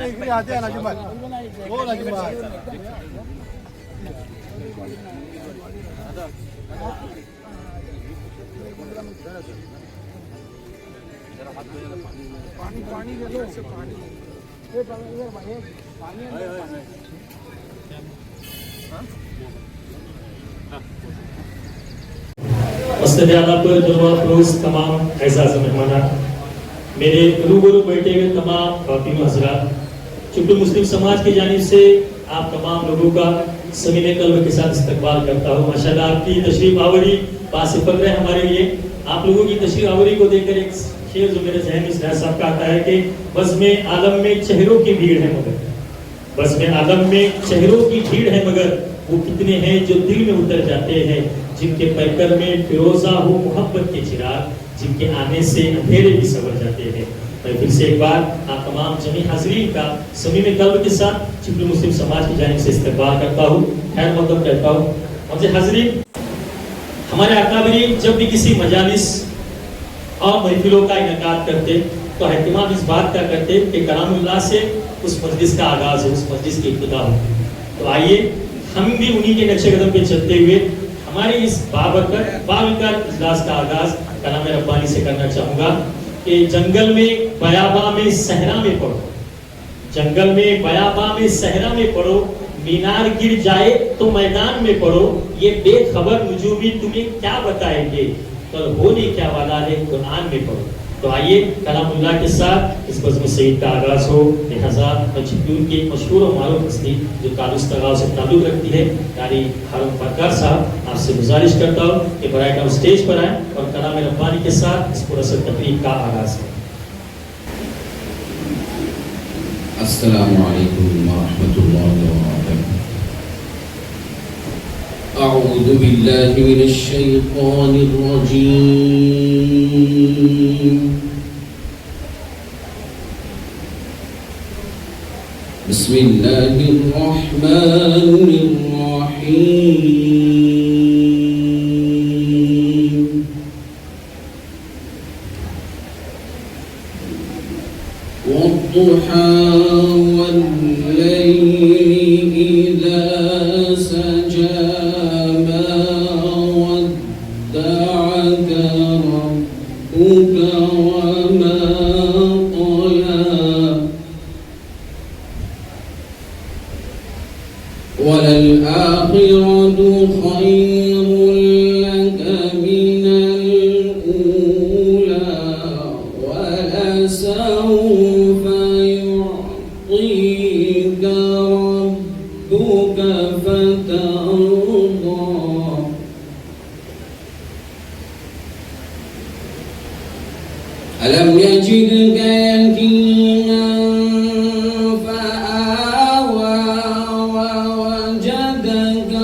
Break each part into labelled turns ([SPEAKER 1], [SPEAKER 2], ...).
[SPEAKER 1] इकडे आते नाजिमबाई हो नाजिमबाई पानी पानी दे दो पानी
[SPEAKER 2] तमाम एजाज मेहमान मेरे रूबरू बैठे हुए तमाम खातिन हजरात, चुप्पू मुस्लिम समाज की जानिब से आप तमाम लोगों का समीने कल्ब के साथ इस्तकबाल करता हूँ। माशाल्लाह आपकी तशरीफ आवरी बासिफत है हमारे लिए। आप लोगों की तशरीफ आवरी को देखकर एक शेर जो मेरे जहन में साहब का आता है कि बज़्म आलम में चेहरों की भीड़ है मगर बज़्म आलम में चेहरों की भीड़ है मगर वो कितने हैं जो दिल में उतर जाते हैं, जिनके पैकर में फिरोजा हो मोहब्बत के चिराग, जिनके आने से अंधेरे भी सवर जाते हैं। मैं फिर से एक बार आप तमाम जमी हाज़रीन का समीमे कल्ब के साथ चुप्पू मुस्लिम समाज की जानिब से इस्तकबाल करता हूँ, खैर मक़दम कहता हूँ। मुझे हाज़रीन, हमारे अकाबिरीन जब भी किसी मजालिस और महफिलों का इनेकाद करते तो एहतिमाम इस बात का करते कि कलामुल्लाह से उस मजलिस का आगाज हो, उस मजलिस की इब्तिदा हो। तो आइए हम भी उन्हीं के नक्शे कदम पे चलते हुए हमारे इस बाबरकत इजलास का आगाज कलाम रब्बानी से करना चाहूंगा कि जंगल में बयाबा में सहरा में पढ़ो, जंगल में बयाबा में सहरा में पढ़ो, मीनार गिर जाए तो मैदान में पढ़ो, ये बेखबर नुजूमी तुम्हें क्या बताएंगे, कल होने क्या वाला है कुरान में पढ़ो। तो आइए कलामुल्लाह के साथ इस बज़्म सईद का आगाज हो। लिहाजा पंचकूल की मशहूर और मारूफ हस्ती जो कालूस तगाव से ताल्लुक रखती है, यानी हारून फरकार साहब, आपसे गुजारिश करता हूँ कि बराए करम स्टेज पर आए और कलाम रब्बानी के साथ इस पुरअसर तकरीब का आगाज करें।
[SPEAKER 3] अस्सलामु अलैकुम व रहमतुल्लाहि व बरकातुहू। अऊज़ु बिल्लाहि मिनश शैतानिर रजीम। बिस्मिल्लाहिर रहमानिर रहीम। वद्दुहा वल्लैलि इज़ा सजा मा वद्दअक रब्बुक वमा क़ला वलल आखिरतु खैरुल लक मिनल ऊला वलसौफ युअतीक रब्बुक फतरदा। अलम यजिदक यतीमन फआवा ववजदक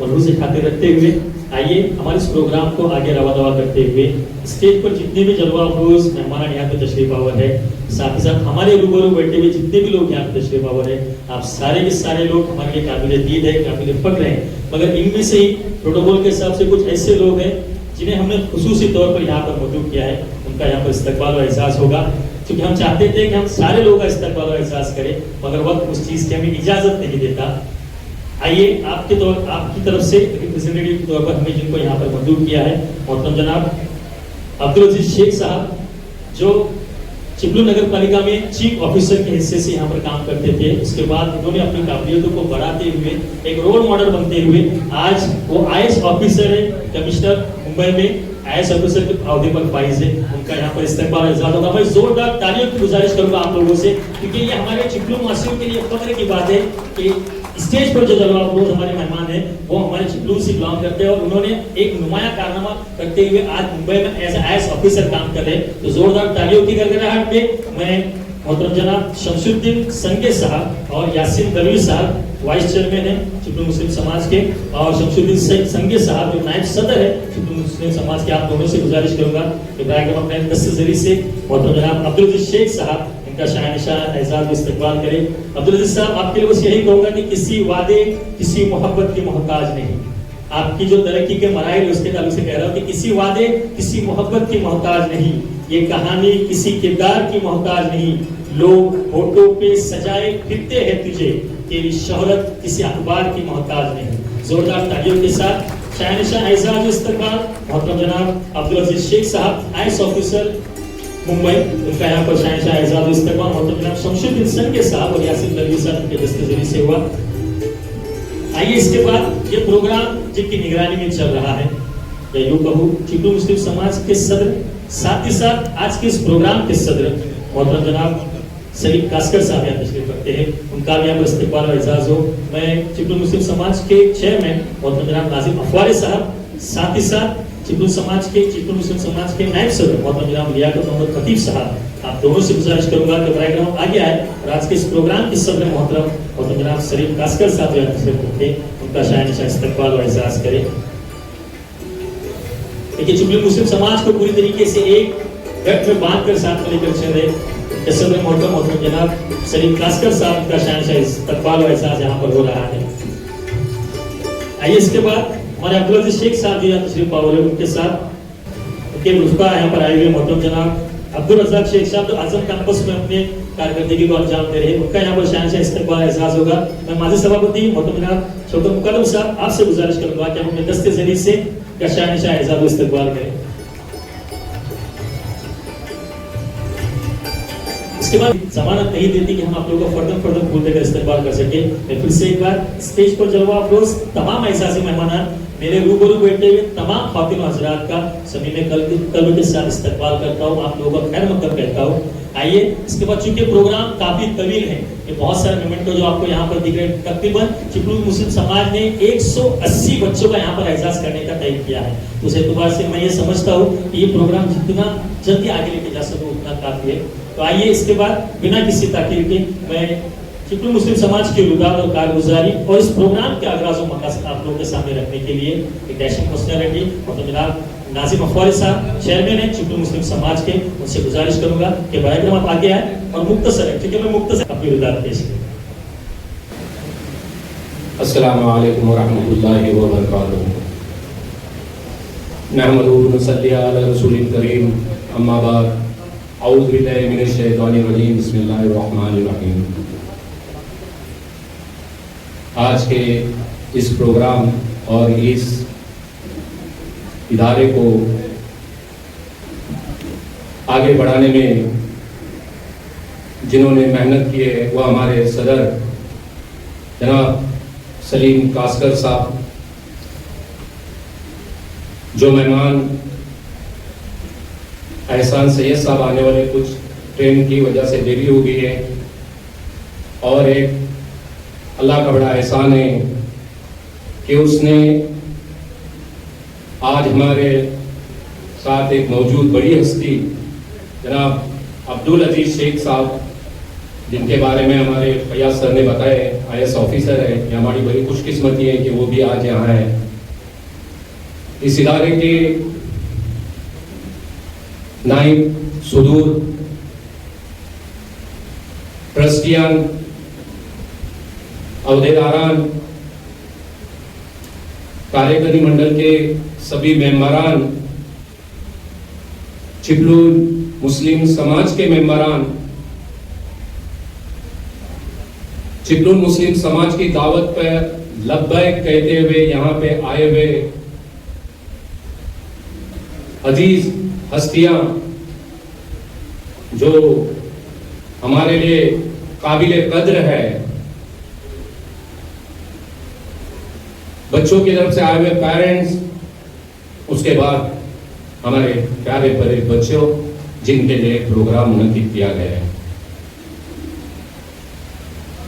[SPEAKER 2] मधु से खाते रखते हुए आइए हमारे इस प्रोग्राम को आगे रवा दवा करते हुए स्टेज पर जितने भी जलवा अफरोज मेहमान यहाँ पे तशरीफ आवर है, साथ ही साथ हमारे रूबरू बैठे हुए जितने भी लोग यहाँ पे तशरीफ आवर है, आप सारे के सारे लोग हमारे लिए काबिल दीद है, काबिल फक्र हैं। मगर इनमें से ही प्रोटोकॉल के हिसाब से कुछ ऐसे लोग हैं जिन्हें हमने खुसूसी तौर पर यहाँ पर मौजूद किया है, उनका यहाँ पर इस्तकबाल और एहसास होगा। क्योंकि हम चाहते थे कि हम सारे लोगों का इस्तकबाल और एहसास करें, मगर वक्त उस चीज की हमें इजाजत नहीं देता। आइए आपकी तरफ से रिप्रेजेंटेटिव के तौर पर हमें जिनको यहाँ पर मौजूद किया है, मोहतरम जनाब अब्दुल अजीज शेख साहब, जो चिपलू नगर पालिका में चीफ ऑफिसर के हिस्से से यहाँ पर काम करते थे। उसके बाद उन्होंने अपनी काबिलियतों को बढ़ाते हुए एक रोल मॉडल बनते हुए आज वो IAS ऑफिसर है, कमिश्नर मुंबई में IAS ऑफिसर के अहदे पर फाइज है। उनका यहाँ पर इस्तकबाल इजाज़त होगा। मैं जोरदार तालियों की गुजारिश करूंगा आप लोगों से, क्योंकि ये हमारे चिपलू वासियों के लिए फख्र की बात है कि स्टेज पर जो जलवा अफरोज हमारे मेहमान हैं वो हमारे चिपलू से बिलोंग करते हैं और उन्होंने एक नुमाया कारनामा करते हुए आज मुंबई में एज IAS ऑफिसर काम कर रहे हैं। तो जोरदार तालियों की गड़गड़ाहट में मैं मोहतरम जनाब शमशुद्दीन संगे साहब और यासीन दरवी साहब वाइस चेयरमैन है चिपलू मुस्लिम समाज के, और शमशुद्दीन संगे साहब जो नायब सदर है चिपलू मुस्लिम समाज के, आप दोनों से गुजारिश करूंगा कि ब्राइगम अपने दस्तजरी से मोहतरम जनाब अब्दुल अजीज शेख साहब इनका शान एजाज इस्तकबाल करें। अब्दुल अजीज साहब, आपके लिए बस यही कहूंगा कि किसी वादे किसी मोहब्बत की मोहताज नहीं। आपकी जो तरक्की के मराइल उसके ताल्लुक से कह रहा हूँ कि किसी वादे किसी मोहब्बत की मोहताज नहीं, ये कहानी किसी किरदार की मोहताज नहीं। लोग होठों पे सजाए फिरते हैं तुझे, तेरी शोहरत किसी अखबार की मोहताज नहीं। जोरदार तालियों के साथ शान एजाज इस्तकबाल मोहतरम जनाब अब्दुल अजीज शेख साहब IAS ऑफिसर मुंबई, उनका यहाँ पर शान एजाज इस्तकबाल मोहतरम जनाब शमशुद्दीन संगे साहब और यासीन दरवी साहब के दस्तजरी से हुआ। आइए इसके बाद ये प्रोग्राम जिनकी निगरानी में चल रहा है, या यूं कहूं चिपलू मुस्लिम समाज के सदर, साथ ही साथ आज के इस प्रोग्राम के सदर मोहतरम जनाब सलीम कास्कर साहब यहाँ तशरीफ रखते हैं, उनका भी यहाँ पर इस्तकबाल और एजाज हो। मैं चिपलू मुस्लिम समाज के चेयरमैन मोहतरम जनाब नाजिम अफवारे साहब, साथ ही साथ चिपलू मुस्लिम समाज के नायब सदर मोहतरम जनाब लियाकत मोहम्मद खतीब साहब, आप दोनों से गुजारिश करूंगा कि कार्यक्रम आगे आए और आज के इस प्रोग्राम के सदर मोहतरम जनाब सलीम कास्कर साहब यहाँ तशरीफ रखते हैं, उनका शान इस्तकबाल और एजाज करें। देखिए चिपलू मुस्लिम समाज को पूरी तरीके से एक गठ में बांध कर साथ में लेकर चल रहे सदर मोहतरम जनाब सलीम कास्कर साहब का शान इस्तकबाल और एजाज यहाँ पर हो रहा है। आइए इसके बाद हमारे अब्दुल अजीज शेख साहब भी यहाँ तशरीफ पावर है, उनके साथ उनके रुफका यहाँ पर आए हुए मोहतरम जनाब अब्दुल रज़ाक शेख साहब जो आजम कैंपस में अपने कारकर्दगी को अंजाम दे रहे हैं, उनका यहाँ पर शान इस्तकबाल एजाज होगा। मैं माजी सभापति मोहतरम जनाब शौकत मुकद्दम साहब आपसे गुजारिश करूंगा कि हम अपने दस्ते जरिए से शान एजाज इस्तकबाल करें। इसके बाद जमानत नहीं देती कि हम आप लोगों को फर्दन फूल देकर इस्तेमाल कर सके। मैं फिर से एक बार स्टेज पर जलवा अफरोज तमाम एहसासी मेहमान, मेरे रूबरू बैठे हुए तमाम खातिन हजरात का समीम कल्ब के साथ इस्तकबाल करता हूँ, आप लोगों का खैर मकदम कहता हूँ। आइए इसके बाद चूंकि प्रोग्राम काफी तवील है, ये बहुत सारे मोमेंटो जो आपको यहाँ पर दिख रहे हैं, तकरीबन चिपलू मुस्लिम समाज ने 180 बच्चों का यहाँ पर एहसास करने का तय किया है। उस एतबार से मैं ये समझता हूँ कि ये प्रोग्राम जितना जल्दी आगे लेके जा सके उतना काफी है। तो आइए इसके बाद बिना किसी ताकीर के मैं चिपलू मुस्लिम समाज की रुदात और कारगुजारी और इस प्रोग्राम के आगाज और मकासद आप लोगों के सामने रखने के लिए एक डैशिंग पर्सनैलिटी और जनाब नाजिम अफवारी साहब चेयरमैन है चिपलू मुस्लिम समाज के, उनसे गुजारिश करूंगा कि कार्यक्रम आप आगे आए और मुख्तसर है, क्योंकि मैं मुख्तसर अपनी रुदात पेश करूँ।
[SPEAKER 4] अस्सलामु अलैकुम व रहमतुल्लाहि व बरकातुहू। नहमदुहु व नसल्ली अला रसूलिल करीम, अम्मा बाद, औज़ु बिल्लाहि मिनश शैतानिर रजीम, बिस्मिल्लाहिर रहमानिर रहीम। आज के इस प्रोग्राम और इस इदारे को आगे बढ़ाने में जिन्होंने मेहनत की है वो हमारे सदर जनाब सलीम कास्कर साहब, जो मेहमान एहसान सैयद साहब आने वाले, कुछ ट्रेन की वजह से देरी हो गई है, और एक अल्लाह का बड़ा एहसान है कि उसने आज हमारे साथ एक मौजूद बड़ी हस्ती जनाब अब्दुल अजीज शेख साहब, जिनके बारे में हमारे फैयाज सर ने बताया, IAS ऑफिसर है। ये हमारी बड़ी खुशकिस्मती है कि वो भी आज यहाँ है। इस इदारे के नाइब सुदूर ट्रस्टियान, अहदेदारान, कार्यकारी मंडल के सभी मेंबरान, चिपलून मुस्लिम समाज के मेंबरान, चिपलून मुस्लिम समाज की दावत पर लब्बैक कहते हुए यहाँ पे आए हुए अजीज हस्तियां जो हमारे लिए काबिले कद्र है, बच्चों की तरफ से आए हुए पेरेंट्स, उसके बाद हमारे प्यारे प्यारे बच्चों जिनके लिए प्रोग्राम मुनक्किद किया गया है।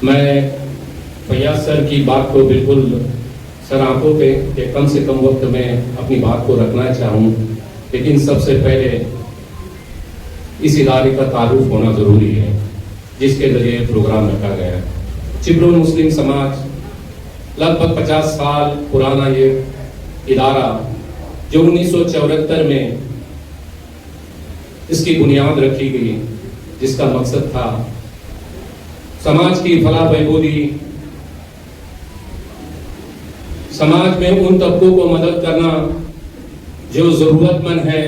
[SPEAKER 4] मैं फैयाज सर की बात को बिल्कुल सर आंखों पे कि कम से कम वक्त में अपनी बात को रखना चाहूँ, लेकिन सबसे पहले इस इदारे का तारुफ होना जरूरी है जिसके जरिए प्रोग्राम रखा गया है। चिपलून मुस्लिम समाज लगभग 50 साल पुराना ये इदारा जो 1974 में इसकी बुनियाद रखी गई, जिसका मकसद था समाज की फलाह बहबूदी, समाज में उन तबकों को मदद करना जो जरूरतमंद है,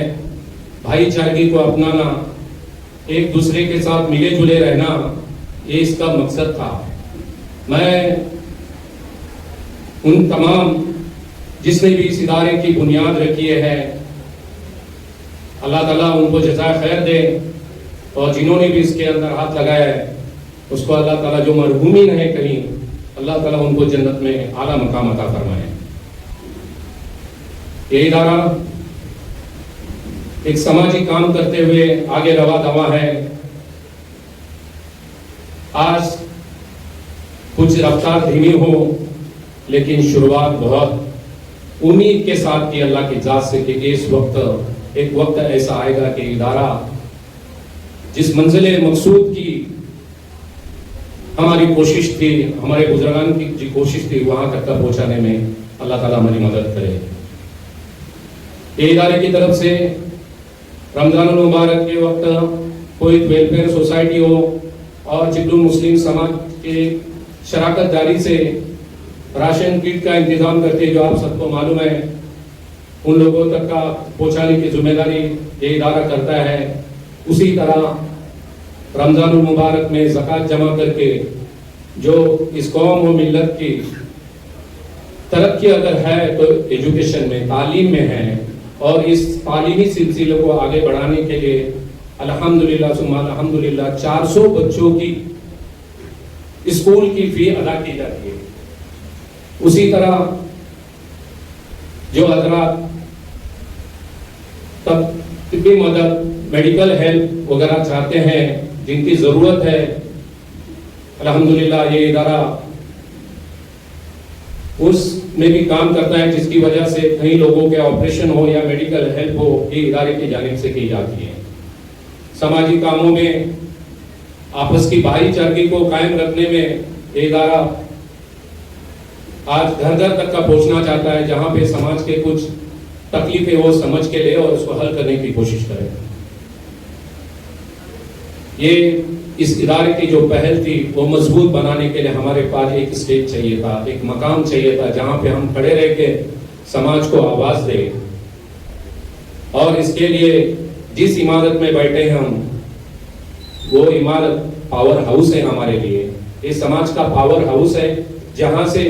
[SPEAKER 4] भाईचारगी को अपनाना, एक दूसरे के साथ मिले जुले रहना, ये इसका मकसद था। मैं उन तमाम जिसने भी इस इदारे की बुनियाद रखी है, अल्लाह ताला उनको जज़ाए खैर दे, और जिन्होंने भी इसके अंदर हाथ लगाया है उसको अल्लाह ताला जो मरहूमीन है कहीं, अल्लाह ताला उनको जन्नत में आला मकाम अता फरमाए। ये इदारा एक समाजी काम करते हुए आगे रवा दवा है। आज कुछ रफ्तार धीमी हो, लेकिन शुरुआत बहुत उम्मीद के साथ की अल्लाह की जात से कि इस वक्त एक वक्त ऐसा आएगा कि इदारा जिस मंजिले मकसूद की हमारी कोशिश थी, हमारे बुजुर्गान की जो कोशिश थी, वहां तक पहुंचाने में अल्लाह ताला हमारी मदद करे। ये इदारे की तरफ से रमजान मुबारक के वक्त कोई वेलफेयर सोसाइटी हो और चिपलून मुस्लिम समाज के शराकत दारी से राशन किट का इंतजाम करते, जो आप सबको मालूम है, उन लोगों तक का पहुंचाने की जिम्मेदारी ये इदारा करता है। उसी तरह रमजान मुबारक में ज़कात जमा करके जो इस कौम और मिल्लत की तरक्की अगर है तो एजुकेशन में, तालीम में है, और इस तालीमी सिलसिले को आगे बढ़ाने के लिए अल्हम्दुलिल्लाह सुम्मा अल्हम्दुलिल्लाह 400 बच्चों की स्कूल की फी अदा की जाती है। उसी तरह जो हजरात तब तिब्बी मदद, मेडिकल हेल्प वगैरह चाहते हैं, जिनकी जरूरत है, अल्हम्दुलिल्लाह ये इदारा उसमें भी काम करता है, जिसकी वजह से कई लोगों के ऑपरेशन हो या मेडिकल हेल्प हो, ये इदारे की जानिब से की जाती है। समाजी कामों में आपस की भाईचारगी को कायम रखने में ये इदारा आज घर घर तक का पहुंचना चाहता है, जहां पे समाज के कुछ तकलीफें वो समझ के ले और उसको हल करने की कोशिश करे। ये इस इदारे की जो पहल थी वो मजबूत बनाने के लिए हमारे पास एक स्टेज चाहिए था, एक मकाम चाहिए था, जहां पे हम खड़े रह के समाज को आवाज दें। और इसके लिए जिस इमारत में बैठे हैं हम, वो इमारत पावर हाउस है हमारे लिए। ये समाज का पावर हाउस है, जहां से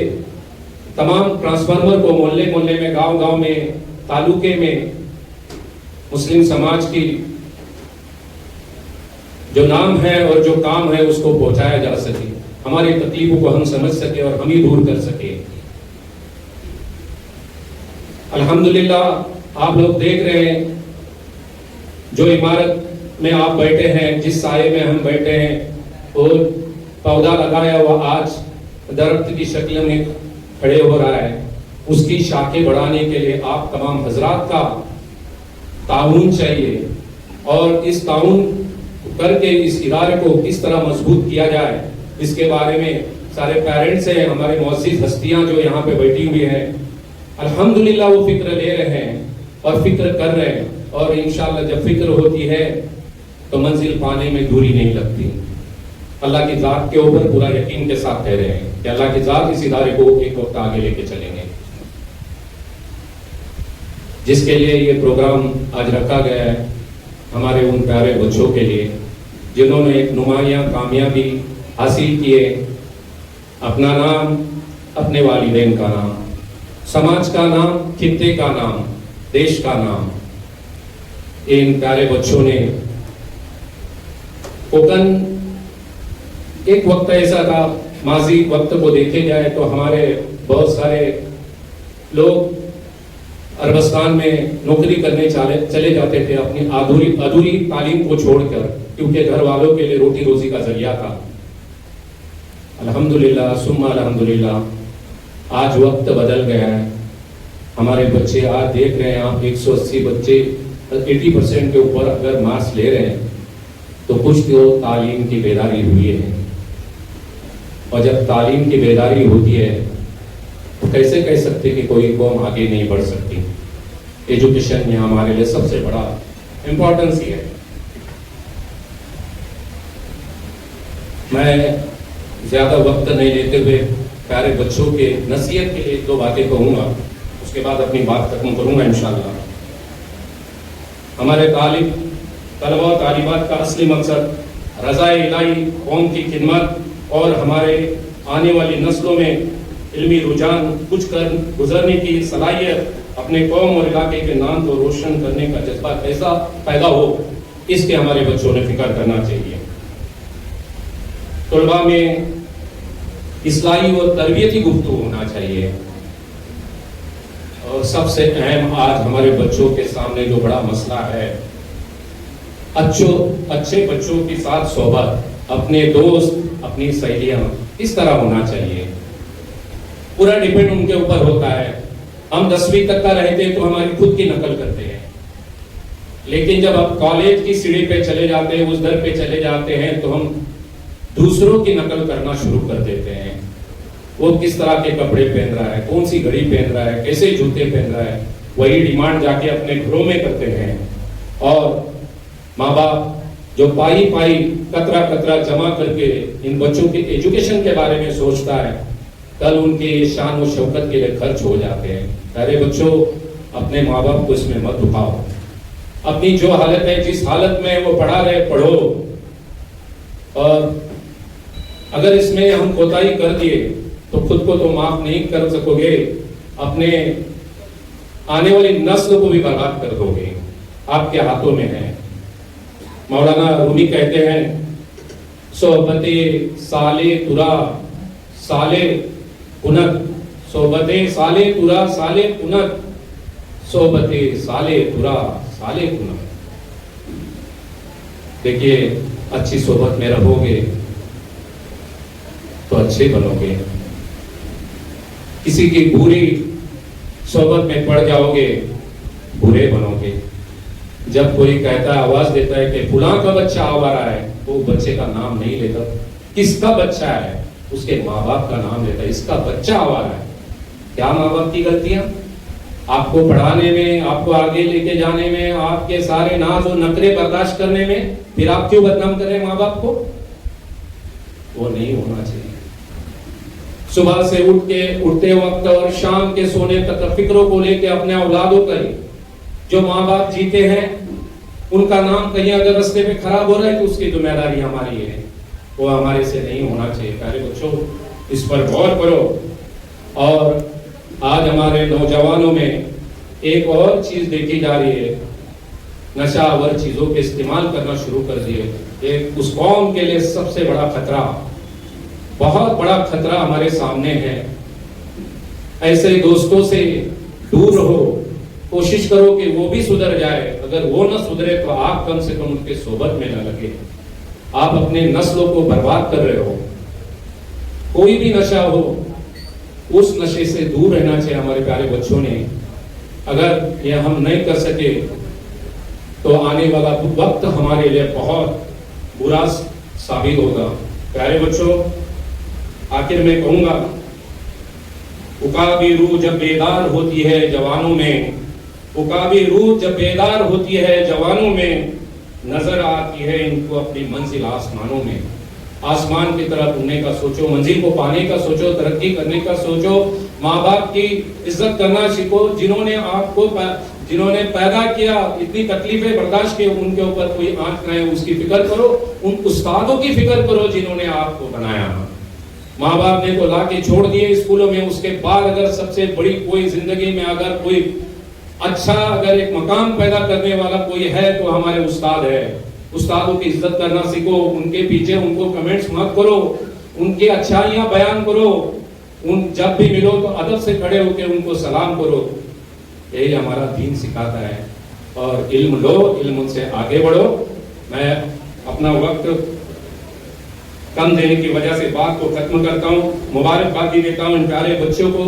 [SPEAKER 4] तमाम ट्रांसफार्मर को मोहल्ले मोहल्ले में, गांव गांव में, तालुके में मुस्लिम समाज की जो नाम है और जो काम है उसको पहुंचाया जा सके, हमारी तकलीफों को हम समझ सके और हम ही दूर कर सके। अल्हम्दुलिल्लाह आप लोग देख रहे हैं, जो इमारत में आप बैठे हैं, जिस साये में हम बैठे हैं, और पौधा लगाया हुआ आज दरख्त की शक्ल में खड़े हो रहा है, उसकी शाखें बढ़ाने के लिए आप तमाम हजरात का ताउन चाहिए। और इस ताउन करके इस इदारे को किस तरह मजबूत किया जाए, इसके बारे में सारे पेरेंट्स हैं, हमारे मौजूद हस्तियां जो यहाँ पे बैठी हुई हैं, अल्हम्दुलिल्लाह वो फिक्र ले रहे हैं और फिक्र कर रहे हैं। और इंशाअल्लाह जब फिक्र होती है तो मंजिल पाने में दूरी नहीं लगती। अल्लाह की जात के ऊपर पूरा यकीन के साथ कह रहे हैं कि अल्लाह की जात इस इदारे को एक वक्त आगे लेके चलेंगे। जिसके लिए ये प्रोग्राम आज रखा गया है, हमारे उन प्यारे बच्चों के लिए जिन्होंने एक नुमायां कामयाबी हासिल किए, अपना नाम, अपने वालिदैन का नाम, समाज का नाम, खित्ते का नाम, देश का नाम। इन प्यारे बच्चों ने कोकन एक वक्त ऐसा था, माजी वक्त को देखे जाए तो हमारे बहुत सारे लोग अरबस्तान में नौकरी करने चले जाते थे अपनी अधूरी तालीम को छोड़कर, क्योंकि घर वालों के लिए रोटी रोजी का जरिया था। अल्हम्दुलिल्लाह सुम्मा अल्हम्दुलिल्लाह आज वक्त बदल गया है। हमारे बच्चे आज देख रहे हैं आप, 180 बच्चे 80% के ऊपर अगर मार्क्स ले रहे हैं तो कुछ तो तालीम की बेदारी हुई है। और जब तालीम की बेदारी होती है तो कैसे कह सकते कि कोई कौम आगे नहीं बढ़ सकती। एजुकेशन में हमारे लिए सबसे बड़ा इंपॉर्टेंस ही है। मैं ज्यादा वक्त नहीं लेते हुए प्यारे बच्चों के नसीहत के लिए 2 बातें कहूंगा, उसके बाद अपनी बात खत्म करूंगा इंशाअल्लाह। हमारे तलबा तालिबात का असली मकसद रज़ाए इलाही, कौम की खिदमत और हमारे आने वाली नस्लों में इल्मी रुझान कुछ कर गुजरने की सलाहियत, अपने कौम और इलाके के नाम को रोशन करने का जज्बा कैसा पैदा हो, इसके हमारे बच्चों ने फिक्र करना चाहिए। तलबा में इस्लाही और तरबियती गुफ्तगू होना चाहिए। और सबसे अहम आज हमारे बच्चों के सामने जो बड़ा मसला है, अच्छे बच्चों के साथ सोहबत, अपने दोस्त, अपनी सहेलियां इस तरह होना चाहिए। पूरा डिपेंड उनके ऊपर होता है। हम 10वीं तक का रहते हैं तो हमारी खुद की नकल करते हैं, लेकिन जब आप कॉलेज की सीढ़ी पे चले जाते हैं, उस दर पे चले जाते हैं, तो हम दूसरों की नकल करना शुरू कर देते हैं। वो किस तरह के कपड़े पहन रहा है, कौन सी घड़ी पहन रहा है, कैसे जूते पहन रहा है, वही डिमांड जाके अपने घरों में करते हैं। और माँ बाप जो पाई कतरा कतरा जमा करके इन बच्चों के एजुकेशन के बारे में सोचता है, कल उनके शान और शौकत के लिए खर्च हो जाते हैं। अरे बच्चों, अपने माँ बाप को इसमें मत दुखाओ। अपनी जो हालत है, जिस हालत में वो पढ़ा रहे पढ़ो, और अगर इसमें हम कोताही कर दिए तो खुद को तो माफ नहीं कर सकोगे, अपने आने वाली नस्ल को भी बर्बाद कर दोगे। आपके हाथों में है। मौलाना रूमी कहते हैं, सोहबते साले तुरा साले कुनत, सोहबते साले तुरा साले कुनत, सोहबते साले तुरा साले कुनत। देखिए, अच्छी सोहबत में रहोगे तो अच्छे बनोगे, किसी की बुरी सोहबत में पड़ जाओगे, बुरे बनोगे। जब कोई कहता है, आवाज देता है कि फुला का बच्चा आवारा है, तो बच्चे का नाम नहीं लेता। किसका बच्चा है? उसके माँ बाप का नाम लेता है, इसका बच्चा आवारा है। क्या माँ बाप की गलतियां? आपको पढ़ाने में, आपको आगे लेके जाने में, आपके सारे नाज और नखरे बर्दाश्त करने में, फिर आप क्यों बदनाम कर रहे हैं माँ बाप को? वो नहीं होना चाहिए। सुबह से उठते वक्त और शाम के सोने तक फिक्रों को लेके अपने औलादों का, जो माँ बाप जीते हैं उनका नाम कहीं अगर रास्ते में खराब हो रहा है तो उसकी जिम्मेदारी हमारी है, वो हमारे से नहीं होना चाहिए। प्यारे बच्चों, इस पर गौर करो। और आज हमारे नौजवानों में एक और चीज देखी जा रही है, नशावर चीजों के इस्तेमाल करना शुरू कर दिए, एक उस कौम के लिए सबसे बड़ा खतरा, बहुत बड़ा खतरा हमारे सामने है। ऐसे दोस्तों से दूर रहो, कोशिश करो कि वो भी सुधर जाए। अगर वो न सुधरे तो आप कम से कम उनके सोबत में न लगे। आप अपने नस्लों को बर्बाद कर रहे हो। कोई भी नशा हो, उस नशे से दूर रहना चाहिए हमारे प्यारे बच्चों ने। अगर ये हम नहीं कर सके तो आने वाला वक्त हमारे लिए बहुत बुरा साबित होगा। प्यारे बच्चों, आखिर में कहूंगा, उकाबी रूह जब बेदार होती है जवानों में, उकाबी रूह जब बेदार होती है जवानों में, नजर आती है इनको अपनी मंजिल आसमानों में। आसमान की तरफ उड़ने का सोचो, मंजिल को पाने का सोचो, तरक्की करने का सोचो। माँ बाप की इज्जत करना सीखो, जिन्होंने पैदा किया, इतनी तकलीफें बर्दाश्त की, उनके ऊपर कोई आंच न है उसकी फिक्र करो। उन उस्तादों की फिक्र करो जिन्होंने आपको बनाया। माँ बाप ने तो ला के छोड़ दिए स्कूलों में, उसके बाद अगर सबसे बड़ी कोई जिंदगी में अगर कोई अच्छा अगर एक मकाम पैदा करने वाला कोई है तो हमारे उस्ताद है। उस्तादों की इज्जत करना सीखो, उनके पीछे उनको कमेंट्स मत करो, उनकी अच्छाइयां बयान करो। उन जब भी मिलो तो अदब से खड़े होकर उनको सलाम करो। यही हमारा दीन सिखाता है। और इल्म लो, इल्म से आगे बढ़ो। मैं अपना वक्त कम देने की वजह से बात को खत्म करता हूँ। मुबारकबाद भी देता हूँ इन प्यारे बच्चों को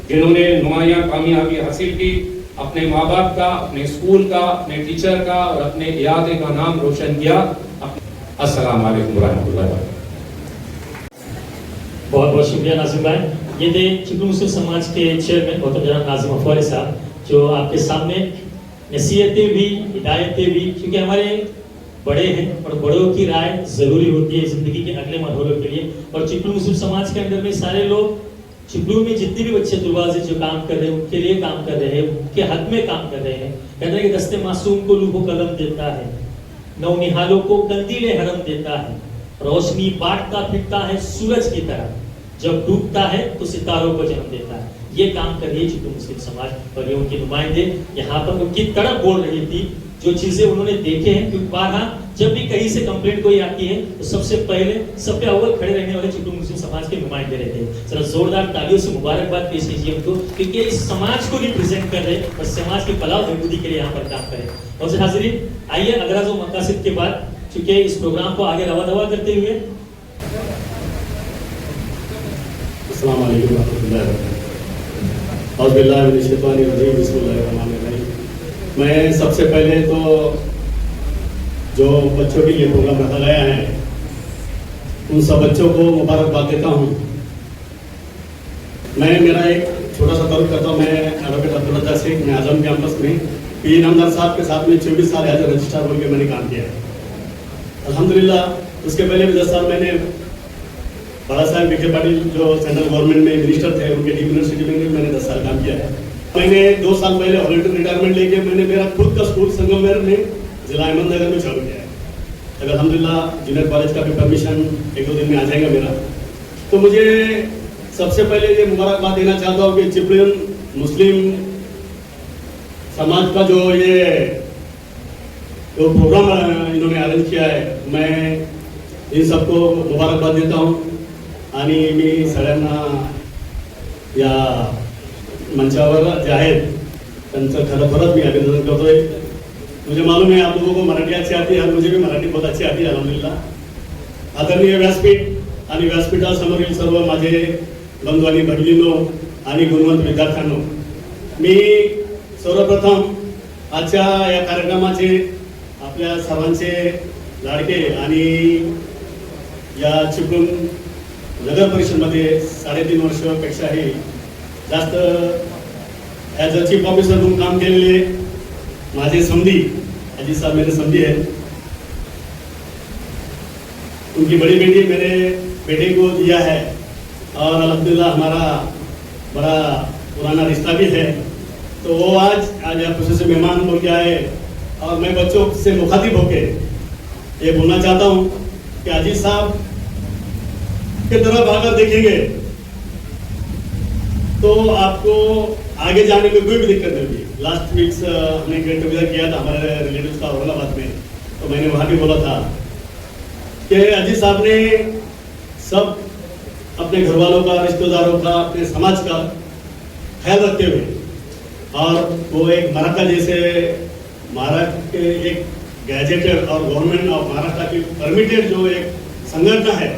[SPEAKER 4] जिन्होंने नुमाया कामयाबी हासिल की, अपने माँ बाप का, अपने स्कूल का, अपने टीचर का और अपने इलाके का नाम रोशन किया। अस्सलाम वालेकुम रहमतुल्लाहि व बरकातहू।
[SPEAKER 2] बहुत बहुत शुक्रिया नाजिम भाई। ये थे चिपलू मुस्लिम समाज के चेयरमैन मोहतरम जनाब नाजिम अफवारी साहब, जो आपके सामने नसीहतें भी, हिदायतें भी, क्योंकि हमारे बड़े हैं और बड़ों की राय जरूरी होती है जिंदगी के अगले मरहलों के लिए। और चिपलू मुस्लिम समाज के अंदर में सारे लोग, चिपलू में जितने भी बच्चे तुलबाज़ जो काम कर रहे हैं उनके लिए काम कर रहे हैं, उनके हक में काम कर रहे हैं। कहते हैं कि दस्ते मासूम को लूहो कलम देता है, नौनिहालों को कंदीले हरम देता है, रोशनी बांटता फिरता है सूरज की तरह, जब डूबता है तो सितारों को जन्म देता है। ये काम कर रही है चिपलू मुस्लिम समाज और ये उनके नुमाइंदे यहाँ पर उनकी तड़प बोल रही थी, जो चीजें उन्होंने देखे हैं। क्योंकि बारहा जब भी कहीं से कंप्लेंट कोई आती है तो सबसे पहले सबसे अव्वल खड़े रहने वाले चिपलू मुस्लिम समाज के नुमाइंदे रहते हैं। जरा जोरदार तालियों से मुबारकबाद पेश कीजिए उनको, क्योंकि इस समाज को रिप्रेजेंट कर रहे हैं और समाज के फलाह बहबूदी के लिए यहाँ पर काम करें। और हाजिरीन, आइए अगराज व मकासिद के बाद चूंकि इस प्रोग्राम को आगे रवा दवा करते हुए
[SPEAKER 1] अस्सलाम वालेकुम रहमतुल्लाहि व बरकातहू। औज़ु बिल्लाहि मिनश शैतानिर रजीम, बिस्मिल्लाहिर रहमानिर रहीम। मैं सबसे पहले तो जो बच्चों के लिए प्रोग्राम रखा गया है उन सब बच्चों को मुबारकबाद देता हूँ। मैं मेरा एक छोटा सा तर्क करता हूँ। मैं एडवोकेट अब्दुल रज़्ज़ाक शेख, मैं आजम कैंपस में पी नामदार साहब के साथ में 24 साल एज ए रजिस्ट्रार बोल के मैंने काम किया है अल्हम्दुलिल्लाह। उसके पहले भी 10 साल मैंने बाला साहब विखे पाटिल जो सेंट्रल गवर्नमेंट में मिनिस्टर थे उनके डीप यूनिवर्सिटी में भी मैंने 10 साल काम किया है। मैंने 2 साल पहले वॉलंटियर रिटायरमेंट लेके मैंने मेरा खुद का स्कूल संगमनेर में जिला अहमदनगर में चालू किया है। अब अल्हम्दुलिल्लाह जूनियर कॉलेज का भी परमिशन 1-2 दिन में आ जाएगा मेरा। तो मुझे सबसे पहले ये मुबारकबाद देना चाहता हूँ कि चिपलू मुस्लिम समाज का जो ये प्रोग्राम इन्होंने अरेंज किया है, मैं इन सबको मुबारकबाद देता हूँ। आणि मी सगळ्यांना या मंचावर जे आहेत त्यांचं खरं परत मी अभिनंदन करतोय। मुझे मालूम है आप लोगों को मराठी अच्छी आती है और मुझे भी मराठी बहुत अच्छी आती है अल्हम्दुलिल्लाह। आदरणीय व्यासपीठ आणि व्यासपीठासमोरील सर्व माझे बंधू आणि भगिनींनो आणि गुणवंत विद्यार्थ्यांनो, मी सर्वप्रथम आजच्या या कार्यक्रमाचे आपल्या सर्वांचे लाडके आणि या चिपळूण नगर परिषदमध्ये 3.5 वर्षापेक्षाही जास्त ॲज अ चीफ ऑफिसर म्हणून काम केलेले माझे समधी अजीत साहब मेरे समधी है। उनकी बड़ी बेटी मेरे बेटे को दिया है और अल्हम्दुलिल्लाह हमारा बड़ा पुराना रिश्ता भी है। तो वो आज आप खुशी से मेहमान बोल के आए और मैं बच्चों से मुखातिब होके ये बोलना चाहता हूँ कि अजीत साहब की तरफ अगर देखेंगे तो आपको आगे जाने में कोई भी दिक्कत नहीं होगी। लास्ट वीक्स हमने गेट टुगेदर किया था हमारे रिलेटिव्स का औरंगाबाद में, तो मैंने वहाँ भी बोला था कि अजीज साहब ने सब अपने घर वालों का, रिश्तेदारों का, अपने समाज का ख्याल रखते हुए, और वो एक महाराष्ट्र जैसे महाराष्ट्र के एक गैजेटेड और गवर्नमेंट ऑफ महाराष्ट्र की परमिटेड जो एक संगठन है,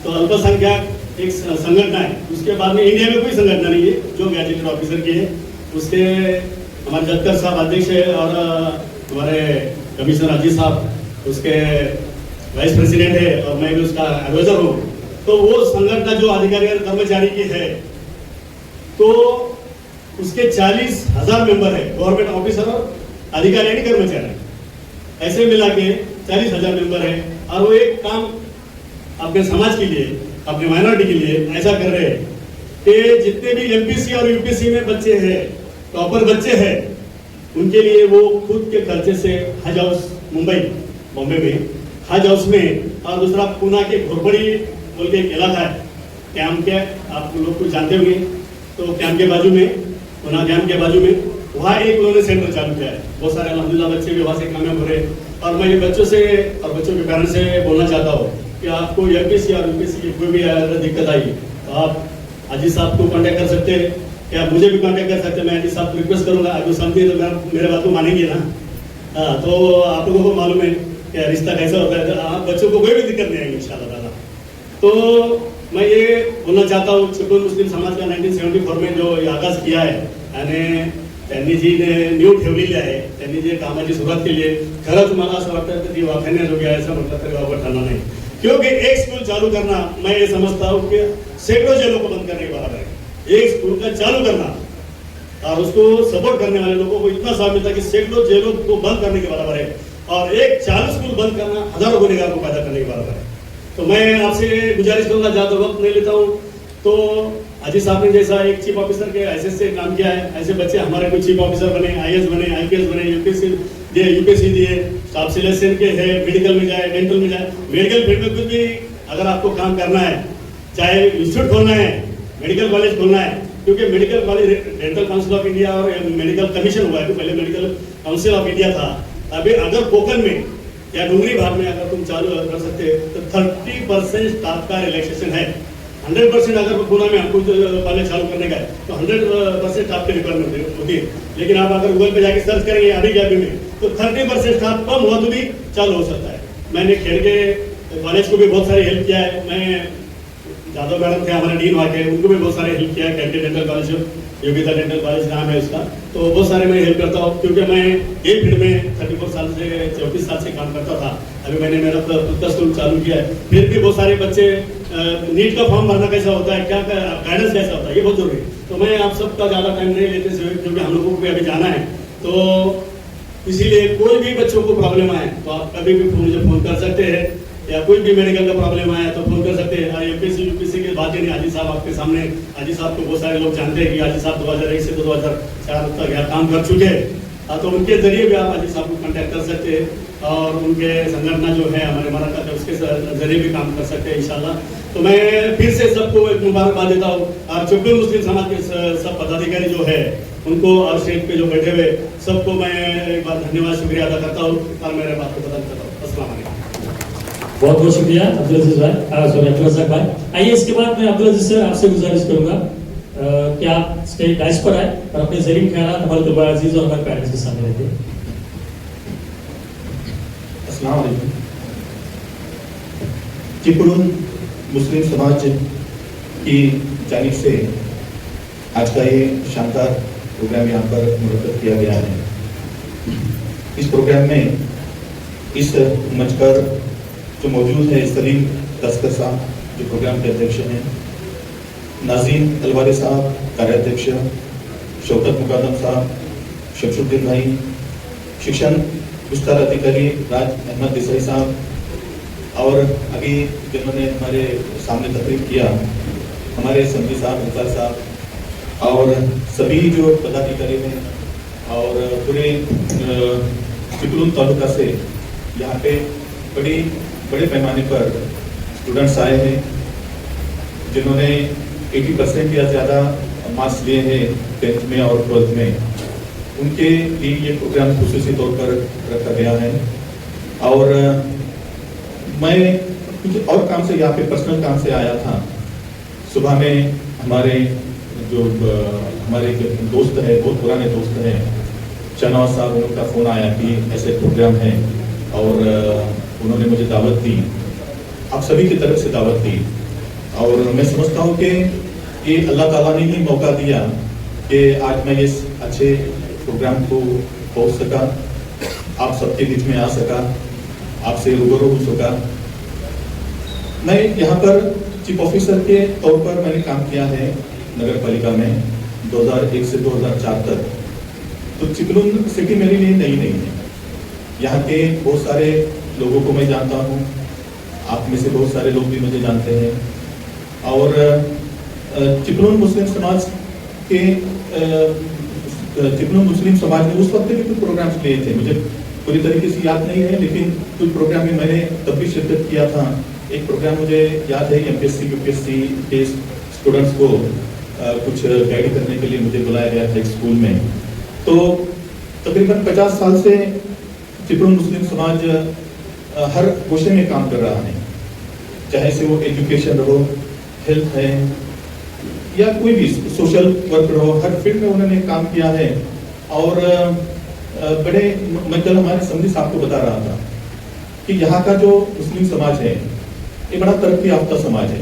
[SPEAKER 1] तो अल्पसंख्यक एक संगठन है, उसके बाद में इंडिया में कोई संगठन नहीं है जो गैजेटेड ऑफिसर की है। उसके हमारे जत्कर साहब अध्यक्ष है और हमारे कमिश्नर अजीज साहब उसके वाइस प्रेसिडेंट है और मैं भी उसका एडवाइजर हूँ। तो वो संगठन जो अधिकारी और कर्मचारी की है, तो उसके 40,000 मेंबर है, गवर्नमेंट ऑफिसर और अधिकारी यानी कर्मचारी, ऐसे मिला के 40,000 मेंबर है। और वो एक काम अपने समाज के लिए, अपने माइनॉरिटी के लिए ऐसा कर रहे हैं कि जितने भी एमपीसी और यूपीसी में बच्चे हैं, टॉपर बच्चे हैं, उनके लिए वो खुद के खर्चे से हज हाउस मुंबई बॉम्बे में हज हाउस में, और दूसरा पुणे के घोरपड़ी बोल के एक इलाका है कैंप के, आप लोग को जानते होंगे, तो कैंप के बाजू में, पुणे कैंप के बाजू में वहाँ एक उन्होंने सेंटर चालू किया है। बहुत सारे अल्हम्दुलिल्लाह बच्चे भी वहाँ से कामयाब हो रहे। और मैं ये बच्चों से और बच्चों के पेरेंट्स से बोलना चाहता हूँ कि आपको एमपीसी और यूपीसी की कोई भी अगर दिक्कत आई तो आप अजीज साहब को कांटेक्ट कर सकते हैं, या मुझे भी कांटेक्ट कर सकते हैं। मैं अजीज साहब को रिक्वेस्ट करूँगा, अगर समझिए तो मेरे बात को मानेंगे ना। हाँ, तो आप लोगों को मालूम है कि रिश्ता कैसा होता है, तो आप बच्चों को कोई भी दिक्कत नहीं आएगी इंशाल्लाह ताला। तो मैं ये बोलना चाहता हूँ, चिपळूण मुस्लिम समाज का 1974 में जो आगाज किया है आणि त्यांनी जी नीव ठेवलेली आहे, त्यांनी जे कामाची सुरुवात केली आहे, खरंच मला असं वाटतं की ती वाखाणण्याजोगी आहे असं म्हटलं तरी वावगं ठरणार नाही। क्योंकि एक स्कूल चालू करना, मैं ये समझता हूँ कि सैकड़ों जेलों को बंद करने के बराबर है। एक स्कूल का चालू करना और उसको सपोर्ट करने वाले लोगों को इतना साथ मिलता है कि सैकड़ों जेलों को बंद करने के बराबर है, और एक चालू स्कूल बंद करना हजारों गुनहगार को पैदा करने के बराबर है। तो मैं आपसे गुजारिश करूंगा, ज्यादा वक्त नहीं लेता हूँ, तो अजीज साहब ने जैसा एक चीफ ऑफिसर के एसएस से काम किया है, ऐसे बच्चे हमारे कोई चीफ ऑफिसर बने, आईएएस बने, आईपीएस बने, यूपीएससी दिए, स्टाफ सिलेक्शन के है, मेडिकल में जाए, डेंटल में जाए। मेडिकल फील्ड में कुछ भी अगर आपको काम करना है, चाहे इंस्टीट्यूट खोलना है, मेडिकल कॉलेज खोलना है, क्योंकि medical college dental council of India और मेडिकल कमीशन हुआ है, तो पहले मेडिकल काउंसिल ऑफ इंडिया था। अभी अगर कोकन में या डूंगरी भाग में अगर तुम चालू कर सकते तो 30% स्टाफ का रिलैक्सेशन है। 100% अगर पुणे में हमको कॉलेज चालू करने का है तो 100% स्टाफ की रिक्वायरमेंट होती है। लेकिन आप अगर गूगल पे जाके सर्च करेंगे अभी के अभी में, तो 30% स्टाफ कम हुआ तो भी चालू हो सकता है। मैंने खेड़ के कॉलेज को भी बहुत सारी हेल्प किया है। मैं जादव मैडम थे हमारे डीन वहाँ के, उनको भी बहुत सारे हेल्प किया है। Kanti dental college, Yogita dental college नाम है उसका, तो बहुत सारे मैं हेल्प करता हूँ, क्योंकि मैं एक फील्ड में 34 साल से 34 साल से काम करता था। अभी मैंने मेरा खुद का स्कूल चालू किया है। फिर भी बहुत सारे बच्चे नीट का फॉर्म भरना कैसा होता है, क्या गाइडेंस कैसा होता है, ये बहुत जरूरी है। तो मैं आप सबका ज़्यादा टाइम नहीं लेते, क्योंकि हम लोगों को भी अभी जाना है। तो इसीलिए कोई भी बच्चों को प्रॉब्लम आए तो आप कभी भी मुझे फ़ोन कर सकते हैं, या कोई भी मेडिकल का प्रॉब्लम आया तो फोन कर सकते हैं। एमपीसी यूपीसी की बात ही नहीं, हाजी साहब आपके सामने, हाजी साहब को बहुत सारे लोग जानते हैं कि हाजी साहब 2001 से 2004 तक यहाँ काम कर चुके हैं। तो उनके जरिए भी आप हाजी साहब को कांटेक्ट कर सकते हैं, और उनके संगठन जो है हमारे मराठा का, उसके जरिए भी काम कर सकते हैं इंशाल्लाह। तो मैं फिर से सबको एक मुबारकबाद देता हूँ, और चिपळूण मुस्लिम समाज के सब पदाधिकारी जो है उनको, और स्टेज पे जो बैठे हुए सबको मैं एक बार धन्यवाद शुक्रिया अदा करता हूँ, और मेरे बात को बदल करता हूँ। अस्सलाम वालेकुम।
[SPEAKER 2] बहुत बहुत शुक्रिया अब्दुल अजीज भाई, सॉरी अब्दुल रज़ाक भाई। आइए इसके बाद मैं अब्दुल अजीज सर आपसे गुजारिश करूंगा कि आप स्टेज डाइस पर आए और अपने ज़रीन ख्यालात हमारे तलबा अजीज और हमारे पेरेंट्स के सामने रखिए।
[SPEAKER 5] अस्सलाम वालेकुम। चिपळूण मुस्लिम समाज की जानिब से आज का ये शानदार प्रोग्राम यहाँ पर मुनक्किद किया गया है। इस प्रोग्राम में इस मंच पर जो मौजूद है सलीम तस्कर साहब जो प्रोग्राम के अध्यक्ष हैं, नाज़ीम अलवारी साहब कार्याध्यक्ष, शौकत मुकादम साहब, शमशुद्दीन भाई, शिक्षण विस्तार अधिकारी राज अहमद देसाई साहब, और अभी जिन्होंने हमारे सामने तकरीर किया हमारे समझी साहब, अंसार साहब, और सभी जो पदाधिकारी हैं, और पूरे चिपळूण तालुका से यहाँ पे बड़े पैमाने पर स्टूडेंट्स आए हैं, जिन्होंने 80% या ज़्यादा मार्क्स लिए हैं 10th में और 12th में, उनके लिए ये प्रोग्राम खुसूसी तौर पर रखा गया है। और मैं कुछ और काम से यहाँ पे पर्सनल काम से आया था। सुबह में हमारे जो दोस्त है, बहुत पुराने दोस्त हैं, शहनवाज साहब, उनका फ़ोन आया कि ऐसे प्रोग्राम है और उन्होंने मुझे दावत दी, आप सभी की तरफ से दावत दी। और मैं समझता हूँ कि ये अल्लाह ताला ने ही मौका दिया कि आज मैं इस अच्छे प्रोग्राम को पहुँच सका, आप सबके बीच में आ सका, आपसे रूबरू हो सका। मैं यहाँ पर चीफ ऑफिसर के तौर पर मैंने काम किया है नगर पालिका में 2001 से 2004 तक। तो चिपलून सिटी मेरे लिए नई नहीं है, यहाँ के बहुत सारे लोगों को मैं जानता हूँ, आप में से बहुत सारे लोग भी मुझे जानते हैं। और चिपलून मुस्लिम समाज के चिपलून मुस्लिम समाज ने उस वक्त भी कुछ प्रोग्राम्स लिए थे, मुझे पूरी तरीके से याद नहीं है, लेकिन कुछ प्रोग्राम में मैंने तब भी शिरकत किया था। एक प्रोग्राम मुझे याद है, एमपीएससी यूपीएससी के स्टूडेंट्स को कुछ गाइड करने के लिए मुझे बुलाया गया था एक स्कूल में। तो तकरीबन 50 साल से चिपलून मुस्लिम समाज हर गोशे में काम कर रहा है, चाहे से वो एजुकेशन रहो, हेल्थ है, या कोई भी सोशल वर्क रहो, हर फील्ड में उन्होंने काम किया है। और बड़े, मैं कल हमारे समझी साहब को बता रहा था कि यहाँ का जो मुस्लिम समाज है ये बड़ा तरक्की याफ्ता समाज है,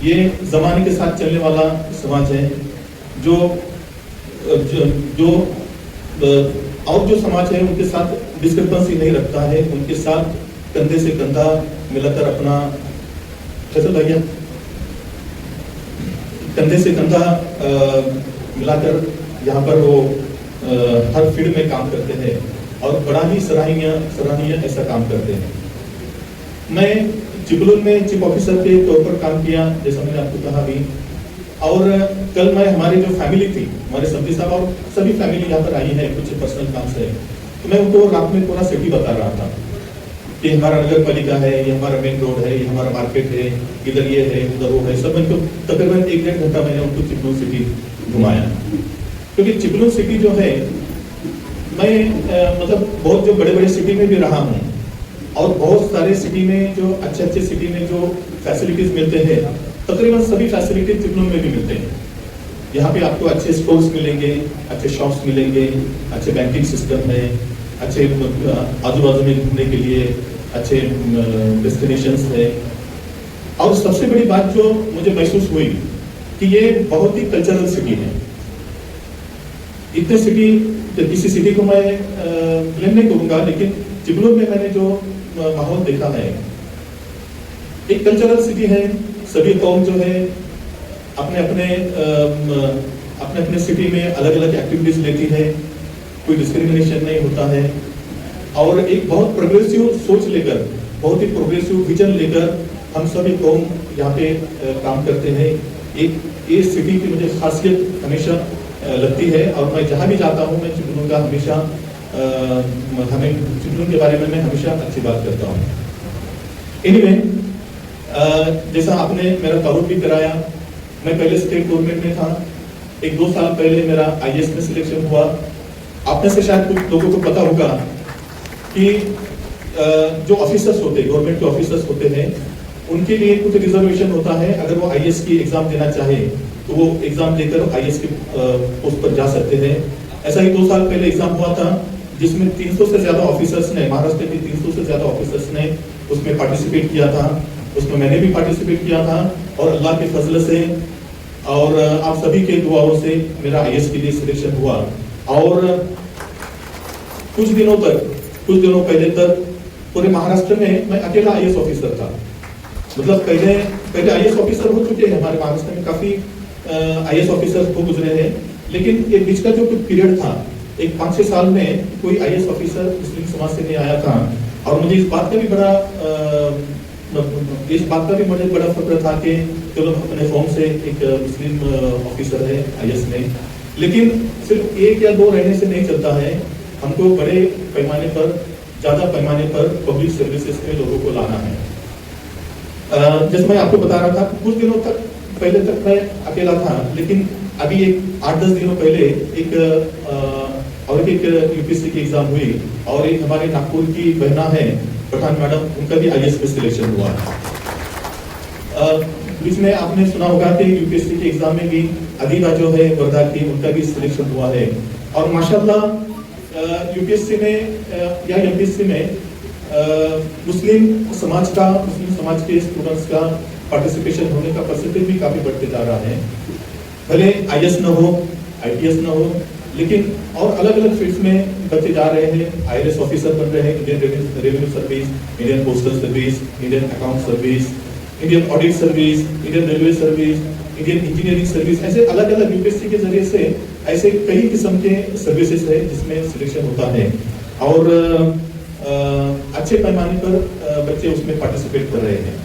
[SPEAKER 5] ये जमाने के साथ चलने वाला समाज है। जो और जो समाज है उनके साथ डिस्क्रिपेंसी नहीं रखता है, उनके साथ कंधे से कंधा मिलाकर अपना, फैसल भैया, कंधे से कंधा मिलाकर यहाँ पर वो हर फील्ड में काम करते हैं और बड़ा ही सराहनीय ऐसा काम करते हैं। मैं चिपलून में चीफ ऑफिसर के तौर पर काम किया, जैसा मैंने आपको कहा भी। और कल मैं हमारी जो फैमिली थी, हमारे सब्जी साहब और सभी फैमिली यहाँ पर आई है कुछ पर्सनल काम से, तो मैं उनको रात में पूरा सिटी बता रहा था कि हमारा नगर पालिका है, ये हमारा मेन रोड है, ये हमारा मार्केट है, इधर ये है, उधर वो है, सब उनको तकरीबन 1-1.5 घंटा मैंने उनको चिपलून सिटी घुमाया। क्योंकि चिपलून सिटी जो है, मैं मतलब बहुत जो बड़े बड़े सिटी में भी रहा हूँ और बहुत सारे सिटी में जो अच्छे सिटी में जो फैसिलिटीज मिलते हैं, तकरीबन सभी फैसिलिटीज चिपलून में भी मिलते हैं। यहाँ पे आपको अच्छे स्टोर्स मिलेंगे, अच्छे शॉप्स मिलेंगे, अच्छे बैंकिंग सिस्टम है, अच्छे आजू बाजू में घूमने के लिए अच्छे डेस्टिनेशंस है। और सबसे बड़ी बात जो मुझे महसूस हुई कि ये बहुत ही कल्चरल सिटी है। इतने सिटी, किसी सिटी को मैं ब्लेम नहीं करूंगा, लेकिन चिपलून में मैंने जो माहौल देखा है, एक कल्चरल सिटी है। सभी कौम जो है अपने अपने सिटी में अलग अलग एक्टिविटीज लेती है, कोई डिस्क्रिमिनेशन नहीं होता है। और एक बहुत प्रोग्रेसिव सोच लेकर, बहुत ही प्रोग्रेसिव विजन लेकर हम सभी कौम यहाँ पे काम करते हैं। एक ये सिटी की मुझे खासियत हमेशा लगती है, और मैं जहाँ भी जाता हूँ मैं चिपलून का हमेशा हमें चिपलून के बारे में मैं हमेशा अच्छी बात करता हूँ। एनीवे, जैसा आपने मेरा तारुफ भी कराया, मैं पहले स्टेट गवर्नमेंट में था। 1-2 साल पहले मेरा आईएएस में सिलेक्शन हुआ। आप में से शायद कुछ लोगों को पता होगा कि जो ऑफिसर्स होते हैं, गवर्नमेंट के ऑफिसर्स होते हैं, उनके लिए कुछ रिजर्वेशन होता है। अगर वो आईएएस की एग्जाम देना चाहे तो वो एग्जाम देकर आईएएस के पोस्ट पर जा सकते हैं। ऐसा ही 2 साल पहले एग्जाम हुआ था, जिसमें 300 से ज्यादा ऑफिसर्स ने, महाराष्ट्र के 300 से ज्यादा ऑफिसर्स ने उसमें पार्टिसिपेट किया था। उसमें मैंने भी पार्टिसिपेट किया था, और अल्लाह के फजल से और आप सभी के दुआओं से मेरा आईएएस के लिए सिलेक्शन हुआ। और कुछ दिनों पहले तक पूरे महाराष्ट्र में मैं अकेला आईएएस ऑफिसर था। मतलब पहले आईएएस ऑफिसर हो चुके हैं हमारे महाराष्ट्र में, काफी आईएएस ऑफिसर हो गुजरे हैं, लेकिन ये बीच का जो कुछ पीरियड था, एक 5-6 साल में कोई आईएएस ऑफिसर मुस्लिम समाज से नहीं आया था। और मुझे इस बात का भी मुझे बड़ा फक्र था कि चलो अपने फॉर्म से एक मुस्लिम ऑफिसर है आईएएस में। लेकिन सिर्फ 1 या 2 रहने से नहीं चलता है, हमको बड़े पैमाने पर, ज्यादा पैमाने पर पब्लिक सर्विसेज में लोगों को लाना है। जैसे मैं आपको बता रहा था, कुछ दिनों तक पहले तक मैं अकेला था, लेकिन अभी एक 8-10 दिनों पहले एक यूपीएससी की एग्जाम हुई और एक हमारे नागपुर की बहना है पठान मैडम, उनका भी आईएएस में सिलेक्शन हुआ है। बीच में आपने सुना होगा कि यूपीएससी के एग्जाम में भी अदीबा जो है वर्धा की, उनका भी सिलेक्शन हुआ है। और माशाल्लाह यूपीएससी में या एमपीएससी में मुस्लिम समाज के स्टूडेंट्स का पार्टिसिपेशन होने का परसेंटेज भी काफी बढ़ते जा रहा है। भले आईएएस न हो, आईपीएस न हो, लेकिन और अलग अलग फील्ड्स में बच्चे जा रहे हैं। आईएएस ऑफिसर बन रहे हैं, Indian revenue service, Indian postal service, Indian account service, Indian audit service, Indian railway service, Indian engineering service, ऐसे अलग अलग यूपीएससी के जरिए से ऐसे कई किस्म के सर्विसेज है जिसमें सिलेक्शन होता है और अच्छे पैमाने पर बच्चे उसमें पार्टिसिपेट कर रहे हैं।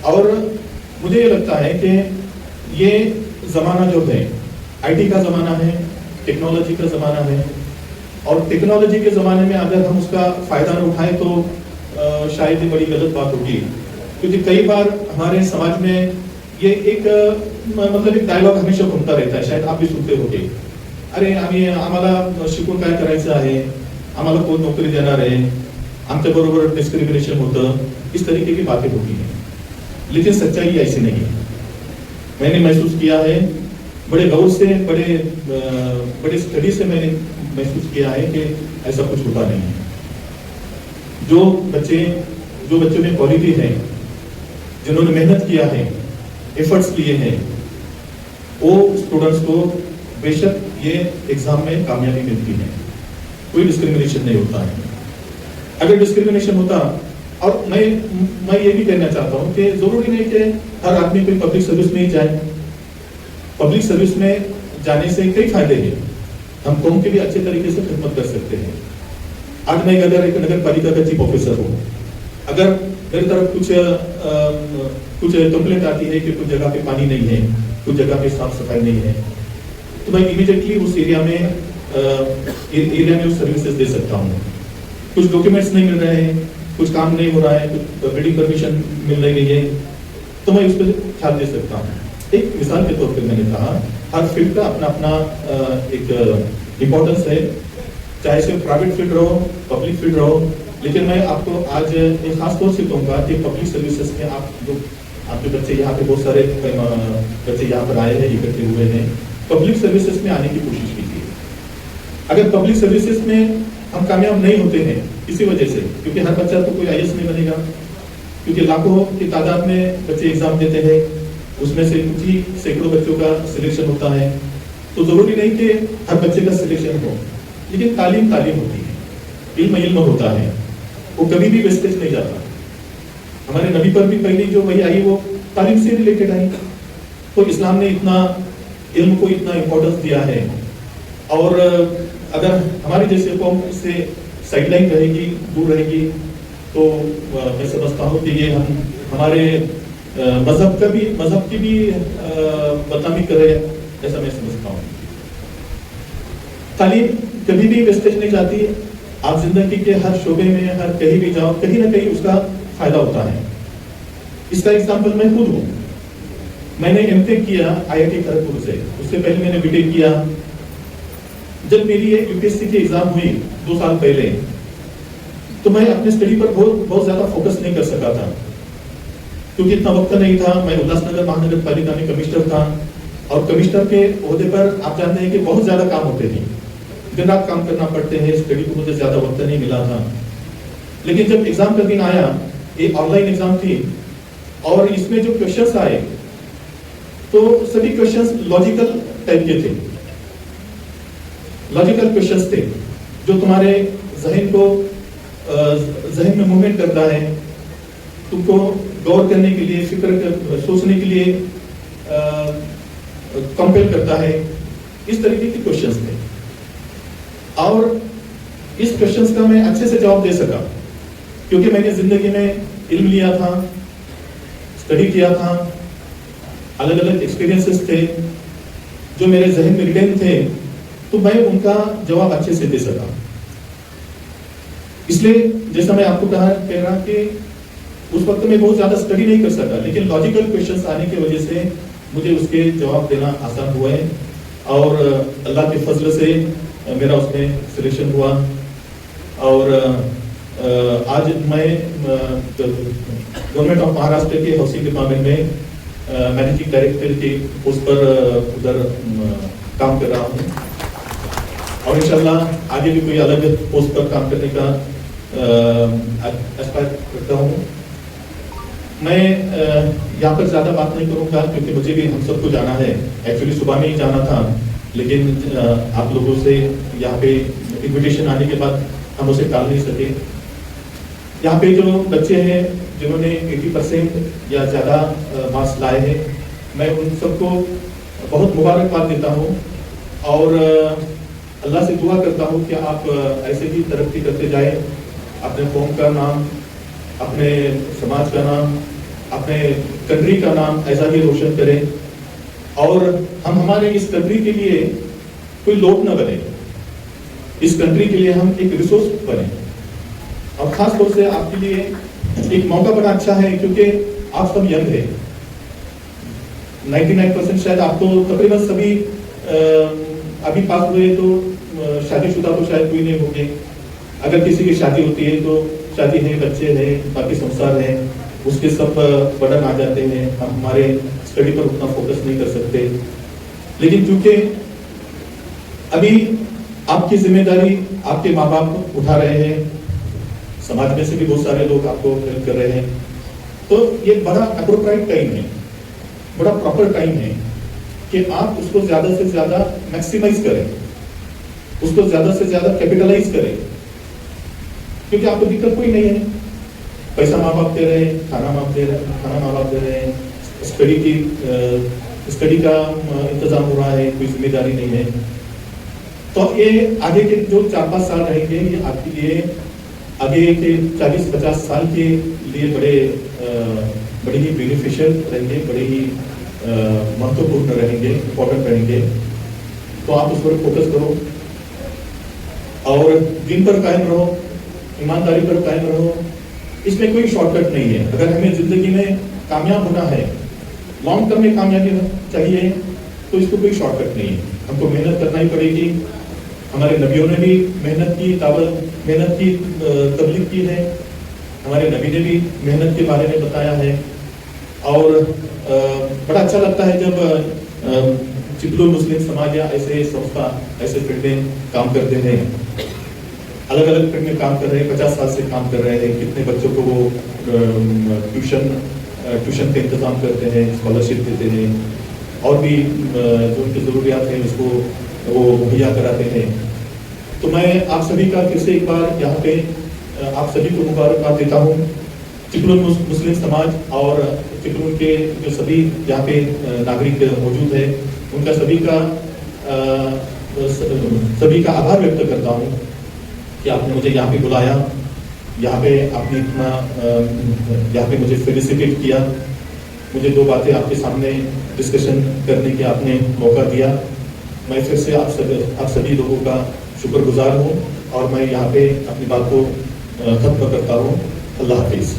[SPEAKER 5] और मुझे ये लगता है कि ये जमाना जो है आईटी का जमाना है, टेक्नोलॉजी का जमाना है और टेक्नोलॉजी के जमाने में अगर हम उसका फायदा न उठाएं तो शायद ये बड़ी गलत बात होगी। क्योंकि कई बार हमारे समाज में ये एक मतलब एक डायलॉग हमेशा घूमता रहता है, शायद आप भी सुनते होंगे, अरे आम्हाला शिकून काय करायचं आहे, आम्हाला कोण नोकरी देणार आहे, आमच्या बरोबर डिस्क्रिमिनेशन होतं, इस तरीके की बातें होती हैं। लेकिन सच्चाई ऐसी नहीं है। मैंने महसूस किया है, बड़े गौर से, बड़े स्टडी से मैंने महसूस किया है कि ऐसा कुछ होता नहीं है। जो बच्चों में क्वालिटी है, जिन्होंने मेहनत किया है, एफर्ट्स लिए हैं, वो स्टूडेंट्स को बेशक ये एग्जाम में कामयाबी मिलती है, कोई डिस्क्रिमिनेशन नहीं होता है। अगर डिस्क्रिमिनेशन होता, और मैं ये भी कहना चाहता हूँ कि जरूरी नहीं कि हर आदमी कोई पब्लिक सर्विस में ही जाए। पब्लिक सर्विस में जाने से कई फायदे हैं। हम कौम के भी अच्छे तरीके से खिदमत कर सकते हैं। आज मैं अगर एक नगर पालिका का चीफ ऑफिसर हूँ, अगर मेरी तरफ कुछ कंप्लेंट आती है कि कुछ जगह पे पानी नहीं है, कुछ जगह पे साफ सफाई नहीं है, तो मैं इमीडिएटली उस एरिया में उस सर्विसेज दे सकता हूँ। कुछ डॉक्यूमेंट्स नहीं मिल रहे हैं, कुछ काम नहीं हो रहा है, कुछ बिल्डिंग परमिशन मिल रही नहीं है, तो मैं उस पर ख्याल दे सकता हूँ। एक मिसाल के तौर पर मैंने कहा, हर फील्ड का अपना अपना एक इम्पोर्टेंस है, चाहे सिर्फ प्राइवेट फील्ड रहो, पब्लिक फील्ड रहो। लेकिन मैं आपको आज एक खास तौर से कहूँगा कि पब्लिक सर्विसेज में आपके बच्चे यहाँ पे बहुत सारे बच्चे यहाँ पर आए हैं, इकट्ठे हुए हैं, पब्लिक सर्विसेज में आने की कोशिश कीजिए। अगर पब्लिक सर्विसेज में हम कामयाब नहीं होते हैं इसी वजह से, क्योंकि हर बच्चा तो कोई आईएएस नहीं बनेगा, क्योंकि लाखों की तादाद में बच्चे एग्जाम देते हैं, उसमें से कुछ ही सैकड़ों बच्चों का सिलेक्शन होता है। तो जरूरी नहीं कि हर बच्चे का सिलेक्शन हो, लेकिन तालीम होती है, इल्म होता है, वो कभी भी वेस्टेज नहीं जाता। हमारे नबी पर भी पहली जो वही आई वो तालीम से रिलेटेड आई। तो इस्लाम ने इतना इल्म को इतना इम्पोर्टेंस दिया है। और अगर हमारे जैसे कौम से साइडलाइन रहेगी, दूर रहेगी, तो मैं समझता हूँ कि ये हमारे मजहब की भी बदनामी करे, ऐसा मैं समझता हूँ। तालीम कभी भी वेस्टेज नहीं जाती। आप जिंदगी के हर शोबे में, हर कहीं भी जाओ, कहीं ना कहीं उसका फायदा होता है। इसका एग्जाम्पल मैं खुद हूँ। मैंने एमटेक किया आईआईटी खड़गपुर से, उससे पहले मैंने बीटेक किया। जब मेरी ये यूपीएससी की एग्जाम हुई 2 साल पहले, तो मैं अपने स्टडी पर बहुत ज्यादा फोकस नहीं कर सका था, क्योंकि इतना वक्त नहीं था। मैं उल्लासनगर महानगर पालिका में कमिश्नर था, और कमिश्नर के ओहदे पर आप जानते हैं कि बहुत ज्यादा काम होते थे, दिन रात काम करना पड़ते हैं, स्टडी को मुझे ज्यादा वक्त नहीं मिला था। लेकिन जब एग्जाम का दिन आया, एक ऑनलाइन एग्जाम थी, और इसमें जो क्वेश्चंस आए, तो सभी क्वेश्चंस लॉजिकल टाइप के थे। लॉजिकल क्वेश्चंस थे जो तुम्हारे जहन में मूवमेंट करता है, तुमको गौर करने के लिए, सोचने के लिए कंपेल करता है। इस तरीके के क्वेश्चंस थे, और इस क्वेश्चंस का मैं अच्छे से जवाब दे सका, क्योंकि मैंने जिंदगी में इल्म लिया था, स्टडी किया था, अलग अलग एक्सपीरियंसेस थे जो मेरे जहन में रिटेन थे, तो मैं उनका जवाब अच्छे से दे सका। इसलिए जैसा मैं आपको कह रहा कि उस वक्त में बहुत ज्यादा स्टडी नहीं कर सका, लेकिन लॉजिकल क्वेश्चंस आने की वजह से मुझे उसके जवाब देना आसान हुआ है। और अल्लाह के फजल से मेरा उसमें सिलेक्शन हुआ। और आज मैं गवर्नमेंट ऑफ महाराष्ट्र के हाउसिंग डिपार्टमेंट में मैनेजिंग डायरेक्टर के पोस्ट पर उधर काम कर रहा हूँ और इंशाल्लाह आगे भी कोई अलग पोस्ट पर काम करने का एस्पायर करता हूँ। मैं यहाँ पर ज़्यादा बात नहीं करूँगा क्योंकि मुझे भी हम सबको जाना है। एक्चुअली सुबह में ही जाना था, लेकिन आप लोगों से यहाँ पे इन्विटेशन आने के बाद हम उसे टाल नहीं सके। यहाँ पे जो बच्चे हैं जिन्होंने 80% या ज़्यादा मार्क्स लाए हैं, मैं उन सबको बहुत मुबारकबाद देता हूँ और अल्लाह से दुआ करता हूँ कि आप ऐसे ही तरक्की करते जाए, अपने कौम का नाम, अपने समाज का नाम, अपने कंट्री का नाम ऐसा ही रोशन करें और हम हमारे इस कंट्री के लिए कोई लोड न बने, इस कंट्री के लिए हम एक रिसोर्स बने। और खास तौर से आपके लिए एक मौका बड़ा अच्छा है क्योंकि आप सब यंग हैं। 99% शायद आपको तकरीबन सभी अभी पास हुए तो शादीशुदा तो शायद कोई नहीं होंगे। अगर किसी की शादी होती है तो शादी है, बच्चे हैं, बाकी संसार है, उसके सब बर्डन आ जाते हैं। हम हमारे स्टडी पर उतना फोकस नहीं कर सकते। लेकिन क्योंकि अभी आपकी जिम्मेदारी आपके माँ बाप उठा रहे हैं, समाज में से भी बहुत सारे लोग आपको हेल्प कर रहे हैं, तो ये बड़ा अप्रोप्रिएट टाइम है, बड़ा प्रॉपर टाइम है कि आप उसको ज्यादा से ज्यादा मैक्सिमाइज करें, उसको ज्यादा से ज्यादा कैपिटलाइज करें। क्योंकि आपको दिक्कत कोई नहीं है, पैसा माँ बाप दे रहे हैं, खाना माँ बाप दे रहे हैं, स्टडी का इंतजाम हो रहा है, कोई जिम्मेदारी नहीं है। तो ये आगे के जो 4-5 साल रहेंगे ये आपके लिए आगे के 40-50 साल के लिए बड़े ही बेनिफिशियल रहेंगे, बड़े ही महत्वपूर्ण रहेंगे, इम्पोर्टेंट रहेंगे। तो आप उस पर फोकस करो और दिन पर कायम रहो, ईमानदारी पर कायम रहो। इसमें कोई शॉर्टकट नहीं है। अगर हमें जिंदगी में कामयाब होना है, लॉन्ग टर्म में कामयाबी चाहिए, तो इसको कोई शॉर्टकट नहीं है। हमको मेहनत करना ही पड़ेगी। हमारे नबियों ने भी मेहनत की, मेहनत की तबलीग की है। हमारे नबी ने भी मेहनत के बारे में बताया है। और बड़ा अच्छा लगता है जब चिपलुन मुस्लिम समाज या ऐसे संस्था, ऐसे फील्ड में काम करते हैं, अलग अलग फील्ड में काम कर रहे हैं, 50 साल से काम कर रहे हैं। कितने बच्चों को वो ट्यूशन का इंतजाम करते हैं, स्कॉलरशिप देते हैं और भी जो उनकी ज़रूरियात हैं उसको वो मुहैया कराते हैं। तो मैं आप सभी का फिर से एक बार यहाँ पे आप सभी को मुबारकबाद देता हूँ। चिपलुन मुस्लिम समाज और चिपलुन के जो सभी यहाँ पे नागरिक मौजूद है, उनका सभी का आभार व्यक्त करता हूँ कि आपने मुझे यहाँ पे बुलाया, यहाँ पे आपने इतना यहाँ पे मुझे फेलिसिटेट किया, मुझे 2 बातें आपके सामने डिस्कशन करने के आपने मौका दिया। मैं फिर से आप सभी लोगों का शुक्रगुजार हूँ और मैं यहाँ पे अपनी बात को खत्म करता हूँ। अल्लाह हाफिज़।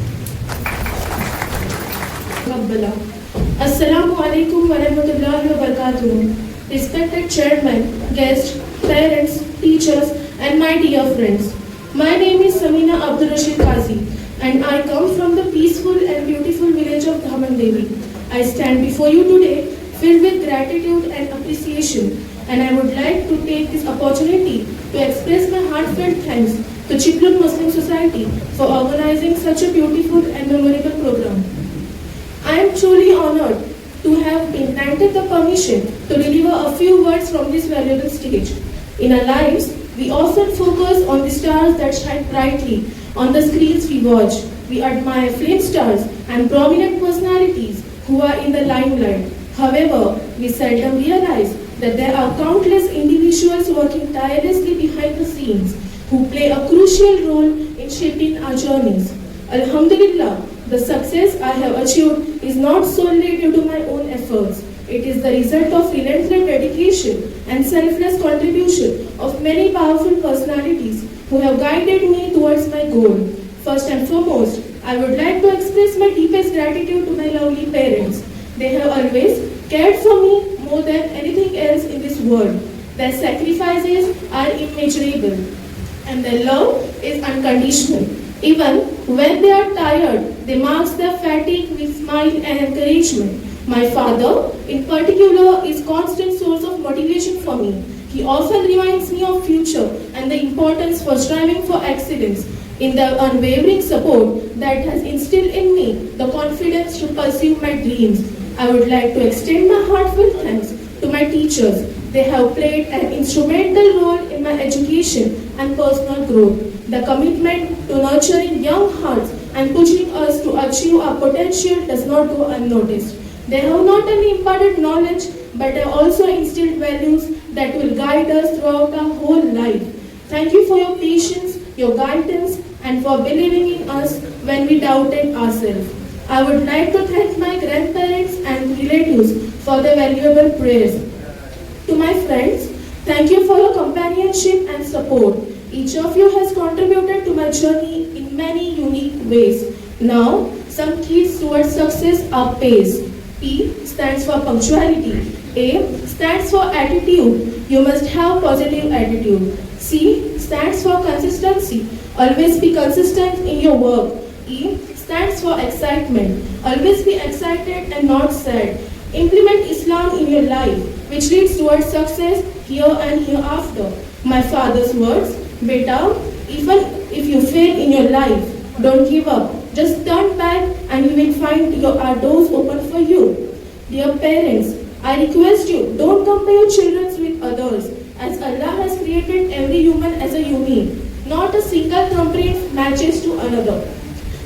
[SPEAKER 6] Assalamu alaikum wa rahmatullahi wa barakatuh. Respected chairman, guests, parents, teachers and my dear friends. My name is Samina Abdul Rashid Qazi and I come from the peaceful and beautiful village of Dhamandevi. I stand before you today filled with gratitude and appreciation, and I would like to take this opportunity to express my heartfelt thanks to Chiplun Muslim Society for organizing such a beautiful and memorable program. I am truly honored to have been granted the permission to deliver a few words from this valuable stage. In our lives, we often focus on the stars that shine brightly on the screens we watch. We admire film stars and prominent personalities who are in the limelight. However, we seldom realize that there are countless individuals working tirelessly behind the scenes who play a crucial role in shaping our journeys. Alhamdulillah, the success I have achieved is not solely due to my own efforts. It is the result of relentless dedication and selfless contribution of many powerful personalities who have guided me towards my goal. First and foremost, I would like to express my deepest gratitude to my lovely parents. They have always cared for me more than anything else in this world. Their sacrifices are immeasurable, and their love is unconditional. Even when they are tired, they mask their fatigue with smile and encouragement. My father, in particular, is constant source of motivation for me. He often reminds me of future and the importance for striving for excellence. In the unwavering support that has instilled in me the confidence to pursue my dreams, I would like to extend my heartfelt thanks to my teachers. They have played an instrumental role in my education and personal growth. The commitment to nurturing young hearts and pushing us to achieve our potential does not go unnoticed. They have not only imparted knowledge, but have also instilled values that will guide us throughout our whole life. Thank you for your patience, your guidance, and for believing in us when we doubted ourselves. I would like to thank my grandparents and relatives for their valuable prayers. To my friends, thank you for your companionship and support. Each of you has contributed to my journey in many unique ways. Now, some keys towards success are PACE. P stands for punctuality. A stands for attitude. You must have positive attitude. C stands for consistency. Always be consistent in your work. E stands for excitement. Always be excited and not sad. Implement Islam in your life, which leads towards success here and hereafter. My father's words, beta, even if you fail in your life, don't give up. Just turn back and you will find your doors open for you. Dear parents, I request you, don't compare your children with others, as Allah has created every human as a unique. Not a single thumbprint matches to another.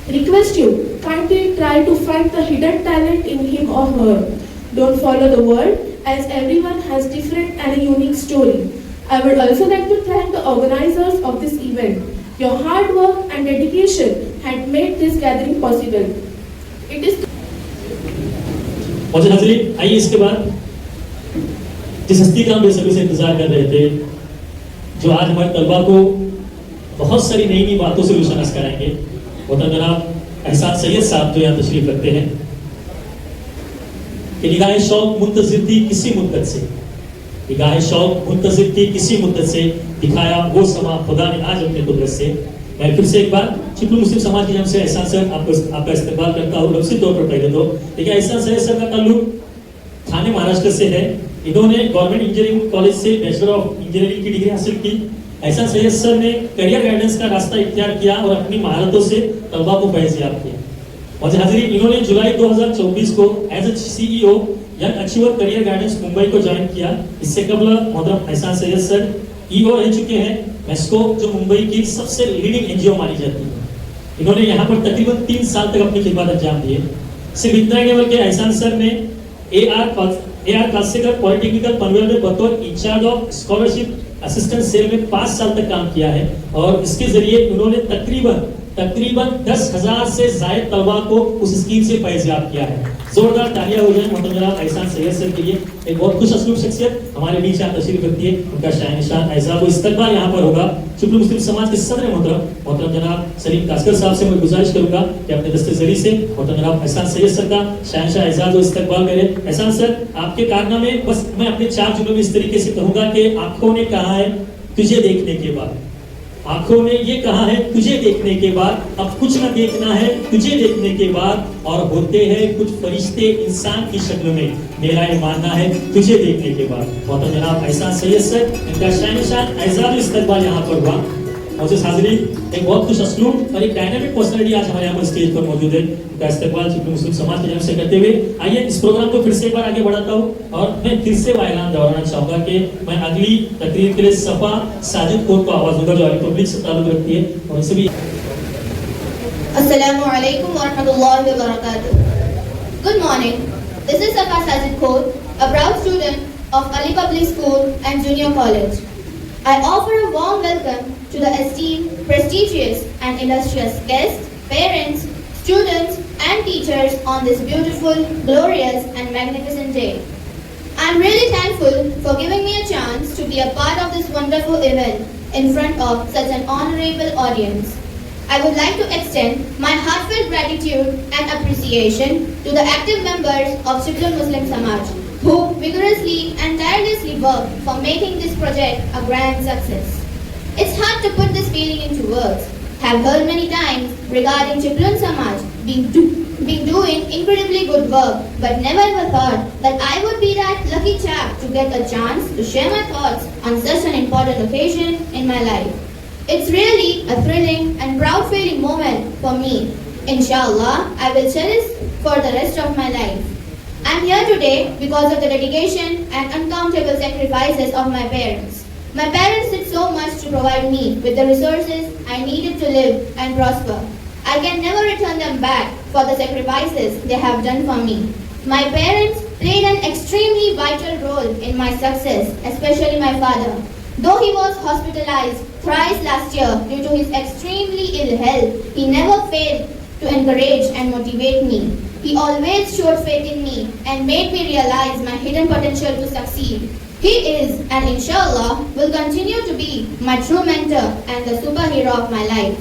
[SPEAKER 6] Request you, kindly try to find the hidden talent in him or her. Don't follow the world, as everyone has different and a unique story. I would also like to thank the organizers of this event. Your hard work and dedication had made this gathering possible. It is
[SPEAKER 2] और हाज़रीन, आइए इसके बाद जिस हस्ती का हम बेसब्री से इंतजार कर रहे थे, जो आज हमारे तलबा को बहुत सारी नई नई बातों से रोशनास कराएंगे, वो तो जनाब एहसान सैयद साहब जो यहाँ तशरीफ रखते हैं कि निगाह शौक मुंतज़िर थी किसी मुद्दत से, निगाह शौक मुंतज़िर थी किसी मुद्दत से, दिखाया वो समा खुदा ने आज अपने कुदरत से। मैं फिर से एक बार चिपलू मुस्लिम समाज की तरफ से एहसान सर आपका इस्तेमाल करता हूँ लफ्ज़ी तौर पर पहले तो। देखिए, एहसान सैयद सर का ताल्लुक थाने महाराष्ट्र से है। इन्होंने गवर्नमेंट इंजीनियरिंग कॉलेज से बैचलर ऑफ इंजीनियरिंग की डिग्री हासिल की। एहसान सैयद सर ने करियर गाइडेंस का रास्ता इख्तियार किया और अपनी महारतों से तलबा को फैज़याब किया। और हाज़रीन, इन्होंने जुलाई 2024 को as a CEO young achiever career guidance Mumbai को ज्वाइन किया। इससे कबल मोहतरम एहसान सैयद सर EO रह चुके हैं मेस्को, जो मुंबई की सबसे लीडिंग NGO मानी जाती है। इन्होंने यहाँ पर तकरीबन 3 साल तक अपनी खिदमत अंजाम दी है। सिर्फ इतना ही नहीं बल्कि एहसान सर ने AR कासेकर पॉलिटेक्निकल पनवेल में बतौर incharge of scholarship assistant cell में 5 साल तक काम किया है और इसके जरिए उन्होंने तकरीबन 10,000 से ज़ायद तलबा को उस स्कीम से फैज़याब किया है। जोरदार तालियां हो जाए मोहतरम जनाब एहसान सैयद सर के लिए। एक बहुत खुश असलूब शख्सियत हमारे बीच यहाँ तशरीफ रखती है, उनका शान निशान एजाज़ व इस्तकबाल यहाँ पर होगा। चिपलू मुस्लिम समाज के सदर मोहतरम जनाब सलीम कासकर साहब से मैं गुजारिश करूंगा कि अपने दस्ते जरी से मोहतरम जनाब एहसान सैयद सर का शहंशाह एजाज़ व इस्तकबाल करें। एहसान सर, आपके कारनामे बस मैं अपने 4 जुमलों में इस तरीके से कहूँगा कि आंखों ने कहा है तुझे देखने के बाद, आंखों ने ये कहा है तुझे देखने के बाद, अब कुछ न देखना है तुझे देखने के बाद, और होते हैं कुछ फरिश्ते इंसान की शक्ल में, मेरा ये मानना है तुझे देखने के बाद। मोहतरम जनाब एहसान सैयद सर, इनका शान निशान एजाज़ इस्तकबाल यहाँ पर हुआ। मोअज़्ज़िज़ हाज़रीन, एक बहुत खुश असलूब और एक डायनामिक पर्सनालिटी आज हमारे यहाँ पर स्टेज पर मौजूद है। उनका इस्तकबाल चिपलू मुस्लिम समाज की तरफ से करते हुए आइए इस प्रोग्राम को फिर से एक बार आगे बढ़ाता हूँ और मैं फिर से ऐलान दोहराना चाहूँगा कि मैं अगली तकरीर के लिए सफ़ा साजिद कोट को आवाज़ दूंगा जो अली पब्लिक से ताल्लुक़ रखती है, और उनसे भी
[SPEAKER 7] अस्सलामु अलैकुम व रहमतुल्लाहि व बरकातुहू। Good morning. This is Safa Sajid Kaur, a proud student of Ali Public School and Junior College. I offer a warm welcome to the esteemed, prestigious and illustrious guests, parents, students and teachers on this beautiful, glorious and magnificent day. I am really thankful for giving me a chance to be a part of this wonderful event in front of such an honorable audience. I would like to extend my heartfelt gratitude and appreciation to the active members of Chiplun Muslim Samaj, who vigorously and tirelessly worked for making this project a grand success. It's hard to put this feeling into words. Have heard many times regarding Chiplun Samaj being doing incredibly good work, but never ever thought that I would be that lucky chap to get a chance to share my thoughts on such an important occasion in my life. It's really a thrilling and proud feeling moment for me. Inshallah, I will cherish for the rest of my life. I'm here today because of the dedication and uncountable sacrifices of my parents. My parents did so much to provide me with the resources I needed to live and prosper. I can never return them back for the sacrifices they have done for me. My parents played an extremely vital role in my success, especially my father. Though he was hospitalized thrice last year due to his extremely ill health, he never failed to encourage and motivate me. He always showed faith in me and made me realize my hidden potential to succeed. He is and inshallah will continue to be my true mentor and the superhero of my life.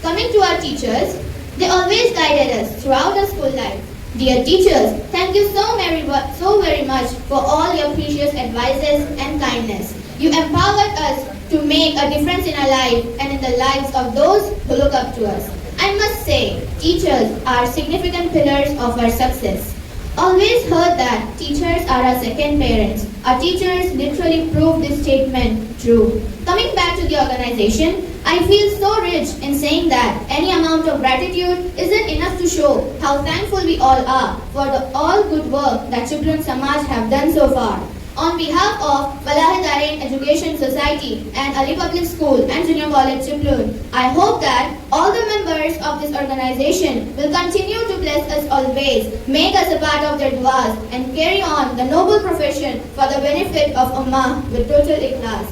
[SPEAKER 7] Coming to our teachers, they always guided us throughout our school life. Dear teachers, thank you so very much for all your precious advices and kindness. You empowered us to make a difference in our life and in the lives of those who look up to us. I must say, teachers are significant pillars of our success. Always heard that teachers are our second parents. Our teachers literally prove this statement true. Coming back to the organization, I feel so rich in saying that any amount of gratitude isn't enough to show how thankful we all are for the all good work that Chiplun Samaj have done so far. On behalf of Falah-e-Darain Education Society and Ali Public School and Junior College Chiplun, I hope that all the members of this organization will continue to bless us always, make us a part of their duas and carry on the noble profession for the benefit of Ummah with total ikhlas.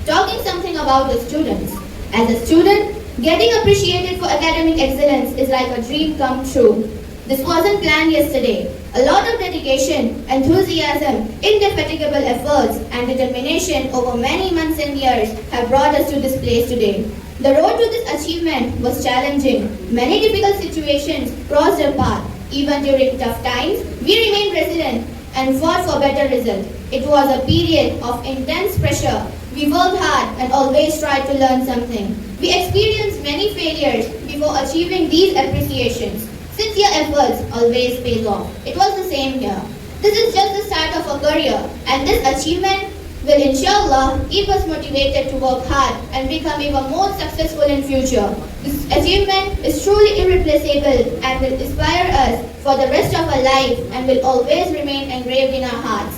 [SPEAKER 7] Talking something about the students. As a student, getting appreciated for academic excellence is like a dream come true. This wasn't planned yesterday. A lot of dedication, enthusiasm, indefatigable efforts and determination over many months and years have brought us to this place today. The road to this achievement was challenging. Many difficult situations crossed our path. Even during tough times, we remained resilient and fought for better results. It was a period of intense pressure. We worked hard and always tried to learn something. We experienced many failures before achieving these appreciations. Sincere efforts always pays off. It was the same here. This is just the start of a career, and this achievement will inshallah keep us motivated to work hard and become even more successful in future. This achievement is truly irreplaceable and will inspire us for the rest of our life and will always remain engraved in our hearts.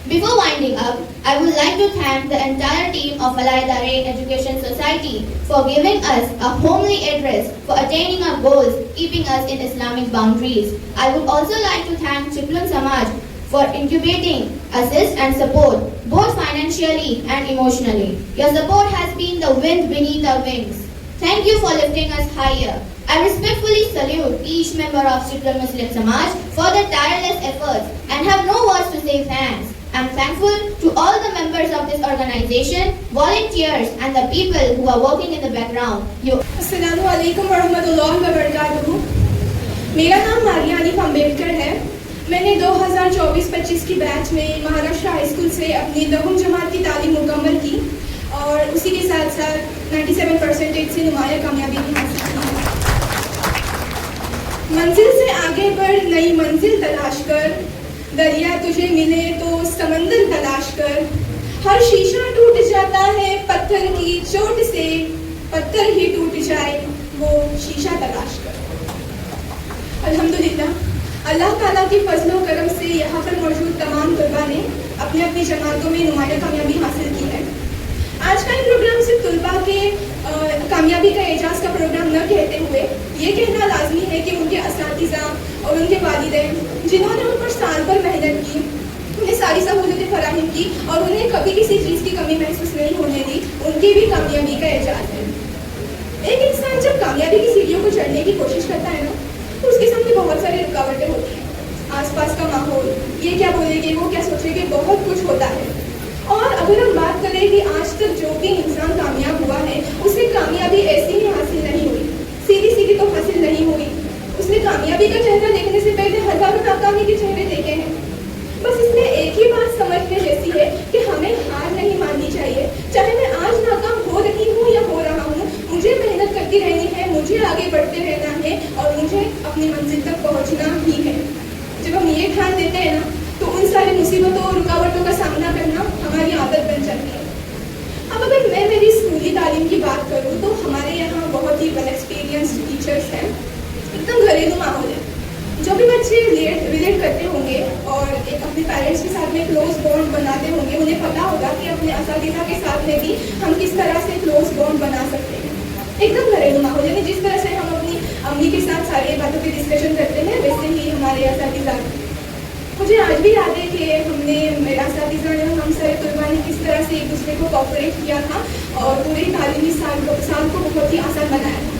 [SPEAKER 7] Before winding up, I would like to thank the entire team of Falah-e-Darain Education Society for giving us a homely address for attaining our goals, keeping us in Islamic boundaries. I would also like to thank Chiplun Samaj for incubating, assist and support, both financially and emotionally. Your support has been the wind beneath our wings. Thank you for lifting us higher. I respectfully salute each member of Chiplun Muslim Samaj for their tireless efforts and have no words to say thanks. I'm thankful to all the members of this organization, volunteers and the people who are working in the background.
[SPEAKER 6] अस्सलामु अलैकुम वरहमतुल्लाहि वबरकातुहू। मेरा नाम मारिया अनीफ अम्बेडकर है। मैंने 2024-25 की batch में Maharashtra high school से अपनी 10वीं जमात की तालीम मुकम्मल की और उसी के साथ साथ 97% से नुमाया कामयाबी भी हासिल की। मंजिल से आगे बढ़, नई मंजिल तलाश कर, दरिया तुझे मिले तो समंदर तलाश कर, हर शीशा टूट जाता है पत्थर की चोट से, पत्थर ही टूट जाए वो शीशा तलाश कर। अल्हम्दुलिल्लाह, अल्लाह ताला की फजल व करम से यहाँ पर मौजूद तमाम तलबा ने अपनी अपनी जमातों में नुमाया कामयाबी हासिल की है। आज का ये प्रोग्राम सिर्फ तलबा के कामयाबी का एजाज़ का प्रोग्राम न कहते हुए ये कहना लाजमी है कि उनके असातिज़ा और उनके वालिदैन जिन्होंने उन पर साल भर मेहनत की, उन्हें सारी सहूलतें फराहम की और उन्हें कभी किसी चीज़ की कमी महसूस नहीं होने दी, उनकी भी कामयाबी का एजाज़ है। एक इंसान जब कामयाबी की सीढ़ियों को चढ़ने की कोशिश करता है ना, तो उसके सामने बहुत सारी रुकावटें होती हैं। आसपास का माहौल, ये क्या बोलेंगे, वो क्या सोचेंगे, बहुत कुछ होता है। और अगर हम बात करें कि आज तक जो भी इंसान कामयाब हुआ है, उसे कामयाबी ऐसी ही हासिल नहीं हुई, सीधी सीधी तो हासिल नहीं हुई। उसने कामयाबी का चेहरा देखने से पहले हजारों नाकामी के चेहरे देखे हैं। बस इसमें एक
[SPEAKER 8] सारी मुसीबतों और रुकावटों का सामना करना हमारी आदत बन जाती है। अब अगर मैं मेरी स्कूली तालीम की बात करूँ तो हमारे यहाँ बहुत ही वेल एक्सपीरियंस्ड टीचर्स हैं, एकदम घरेलू माहौल है। जो भी बच्चे रिलेट करते होंगे और एक अपने पेरेंट्स के साथ में क्लोज बॉन्ड बनाते होंगे, उन्हें पता होगा कि अपने असातिज़ा के साथ में भी हम किस तरह से क्लोज बॉन्ड बना सकते हैं। एकदम घरेलू माहौल, यानी जिस तरह से हम अपनी अम्मी के साथ सारी बातों की डिस्कशन करते हैं वैसे ही हमारे असातिज़ा। मुझे आज भी याद है कि हमने मेरा असातिज़ा ने हम सारे तलबा ने किस तरह से एक दूसरे को कोऑपरेट किया था और पूरे तालीमी साल को बहुत ही आसान बनाया था।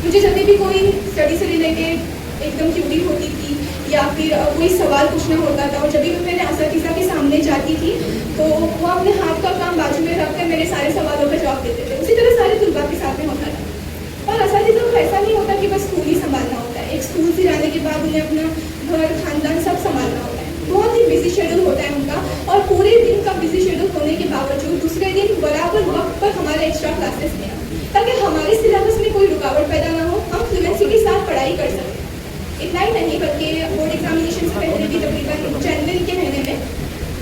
[SPEAKER 8] मुझे जब भी कोई स्टडी से रिलेटेड एकदम क्यूरी होती थी या फिर कोई सवाल पूछना होता था और जब भी मैं मेरे असातिज़ा के सामने जाती थी तो वो अपने हाथ का काम बाजू में रखकर मेरे सारे सवालों का जवाब देते थे। उसी तरह सारे तलबा के साथ में होता था। और असातिज़ा को ऐसा नहीं होता कि बस स्कूल ही संभालना होता है, एक स्कूल से जाने के बाद उन्हें अपना घर खानदान सब संभालना होता है। बहुत ही बिजी शेड्यूल होता है उनका और पूरे दिन का बिजी शेड्यूल होने के बावजूद दूसरे दिन बराबर वक्त पर हमारे एक्स्ट्रा क्लासेस लें ताकि हमारे सिलेबस में कोई रुकावट पैदा ना हो, हम फ्लुएंसी के साथ पढ़ाई कर सकें। इतना ही नहीं बल्कि बोर्ड एग्जामिनेशन से पहले भी तकरीबन जनवरी के महीने में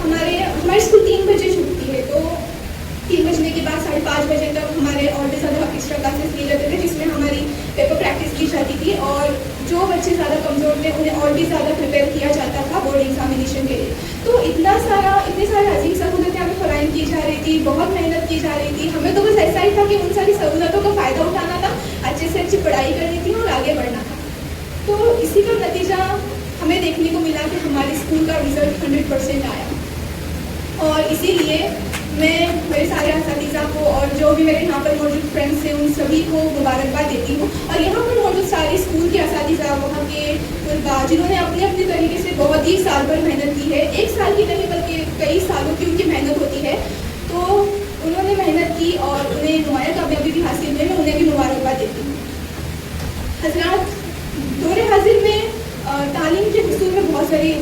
[SPEAKER 8] हमारे स्कूल 3 बजे छूटती है, तो 3 बजने के बाद 5:30 बजे तक हमारे और भी ज़्यादा एक्स्ट्रा क्लासेस लिए जाते थे जिसमें हमारी पेपर प्रैक्टिस की जाती थी और जो बच्चे ज़्यादा कमज़ोर थे उन्हें और भी ज़्यादा प्रिपेयर किया जाता था बोर्ड एग्जामिनेशन के लिए। तो इतने सारे अजीब सहूलतें हमें फराहम की जा रही थी, बहुत मेहनत की जा रही थी। हमें तो बस ऐसा ही था कि उन सारी सहूलतों का फ़ायदा उठाना था, अच्छे से अच्छी पढ़ाई करनी थी और आगे बढ़ना था। तो इसी का नतीजा हमें देखने को मिला कि हमारे स्कूल का रिजल्ट 100% आया और इसीलिए मैं मेरे सारे असातिज़ा को और जो भी मेरे यहाँ पर मौजूद फ्रेंड्स हैं उन सभी को मुबारकबाद देती हूँ। और यहाँ पर मौजूद सारे स्कूल के असातिज़ा, वहाँ के तलबा जिन्होंने अपने अपने तरीके से बहुत ही साल भर मेहनत की है, 1 साल की नहीं बल्कि कई सालों की उनकी मेहनत होती है, तो उन्होंने मेहनत की और उन्हें नुमाया कामयाबी भी हासिल हुई। मैं उन्हें भी मुबारकबाद देती हूँ। हज़रात, दौरे हाजिर में तालीम के हुसूल में बहुत सारी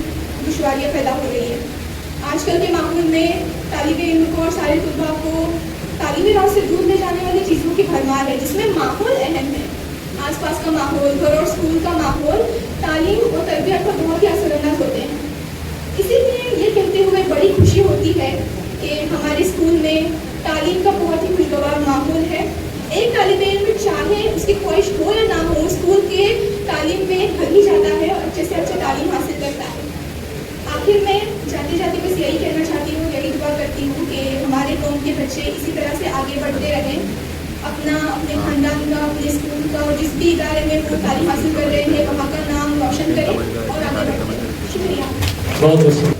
[SPEAKER 8] दुश्वारियाँ पैदा हो रही हैं। आजकल के माहौल में तालिबे इल्म को और सारे तलबा को तालीमी राह से दूर ले जाने वाली चीज़ों की भरमार है जिसमें माहौल अहम है। आसपास का माहौल, घर और स्कूल का माहौल तालीम और तरबियत पर बहुत ही असरअंदाज होते हैं। इसीलिए ये कहते हुए बड़ी खुशी होती है कि हमारे स्कूल में तालीम का बहुत ही खुशगवार माहौल है। एक तालिबे इल्म चाहे उसकी ख्वाहिश हो या ना हो, स्कूल के तालीम में घर ही जाता है और अच्छे से अच्छे तालीम हासिल करता है। आखिर में जाते जाते बस यही कहना चाहती हूँ, यही दुआ करती हूँ कि हमारे कौम के बच्चे इसी तरह से आगे बढ़ते रहें, अपने खानदान का, अपने स्कूल का और जिस भी इदारे में वो तालीम हासिल कर रहे हैं वहाँ का नाम रोशन करें और आगे बढ़ते रहें। शुक्रिया।
[SPEAKER 2] बहुत बहुत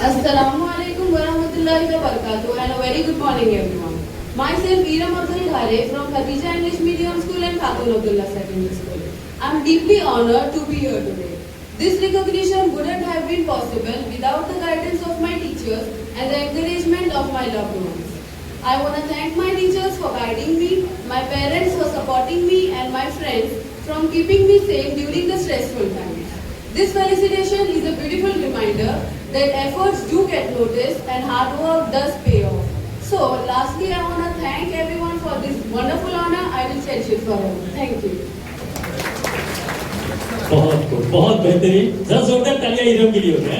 [SPEAKER 9] Assalamualaikum warahmatullahi wabarakatuh and a very good morning everyone. Myself Iram Abdul Ghare from Khadija English Medium School and Khatun Abdullah Secondary School. I am deeply honored to be here today. This recognition wouldn't have been possible without the guidance of my teachers and the encouragement of my loved ones. I want to thank my teachers for guiding me, my parents for supporting me and my friends from keeping me safe during the stressful times. This felicitation is a beautiful reminder that efforts do get noticed and hard work does pay off. So, lastly, I want to thank everyone for this wonderful honor. I will cherish it forever. Thank you.
[SPEAKER 2] बहुत बेहतरीन, जरा जोरदार तालियां इरम के लिए हो गया।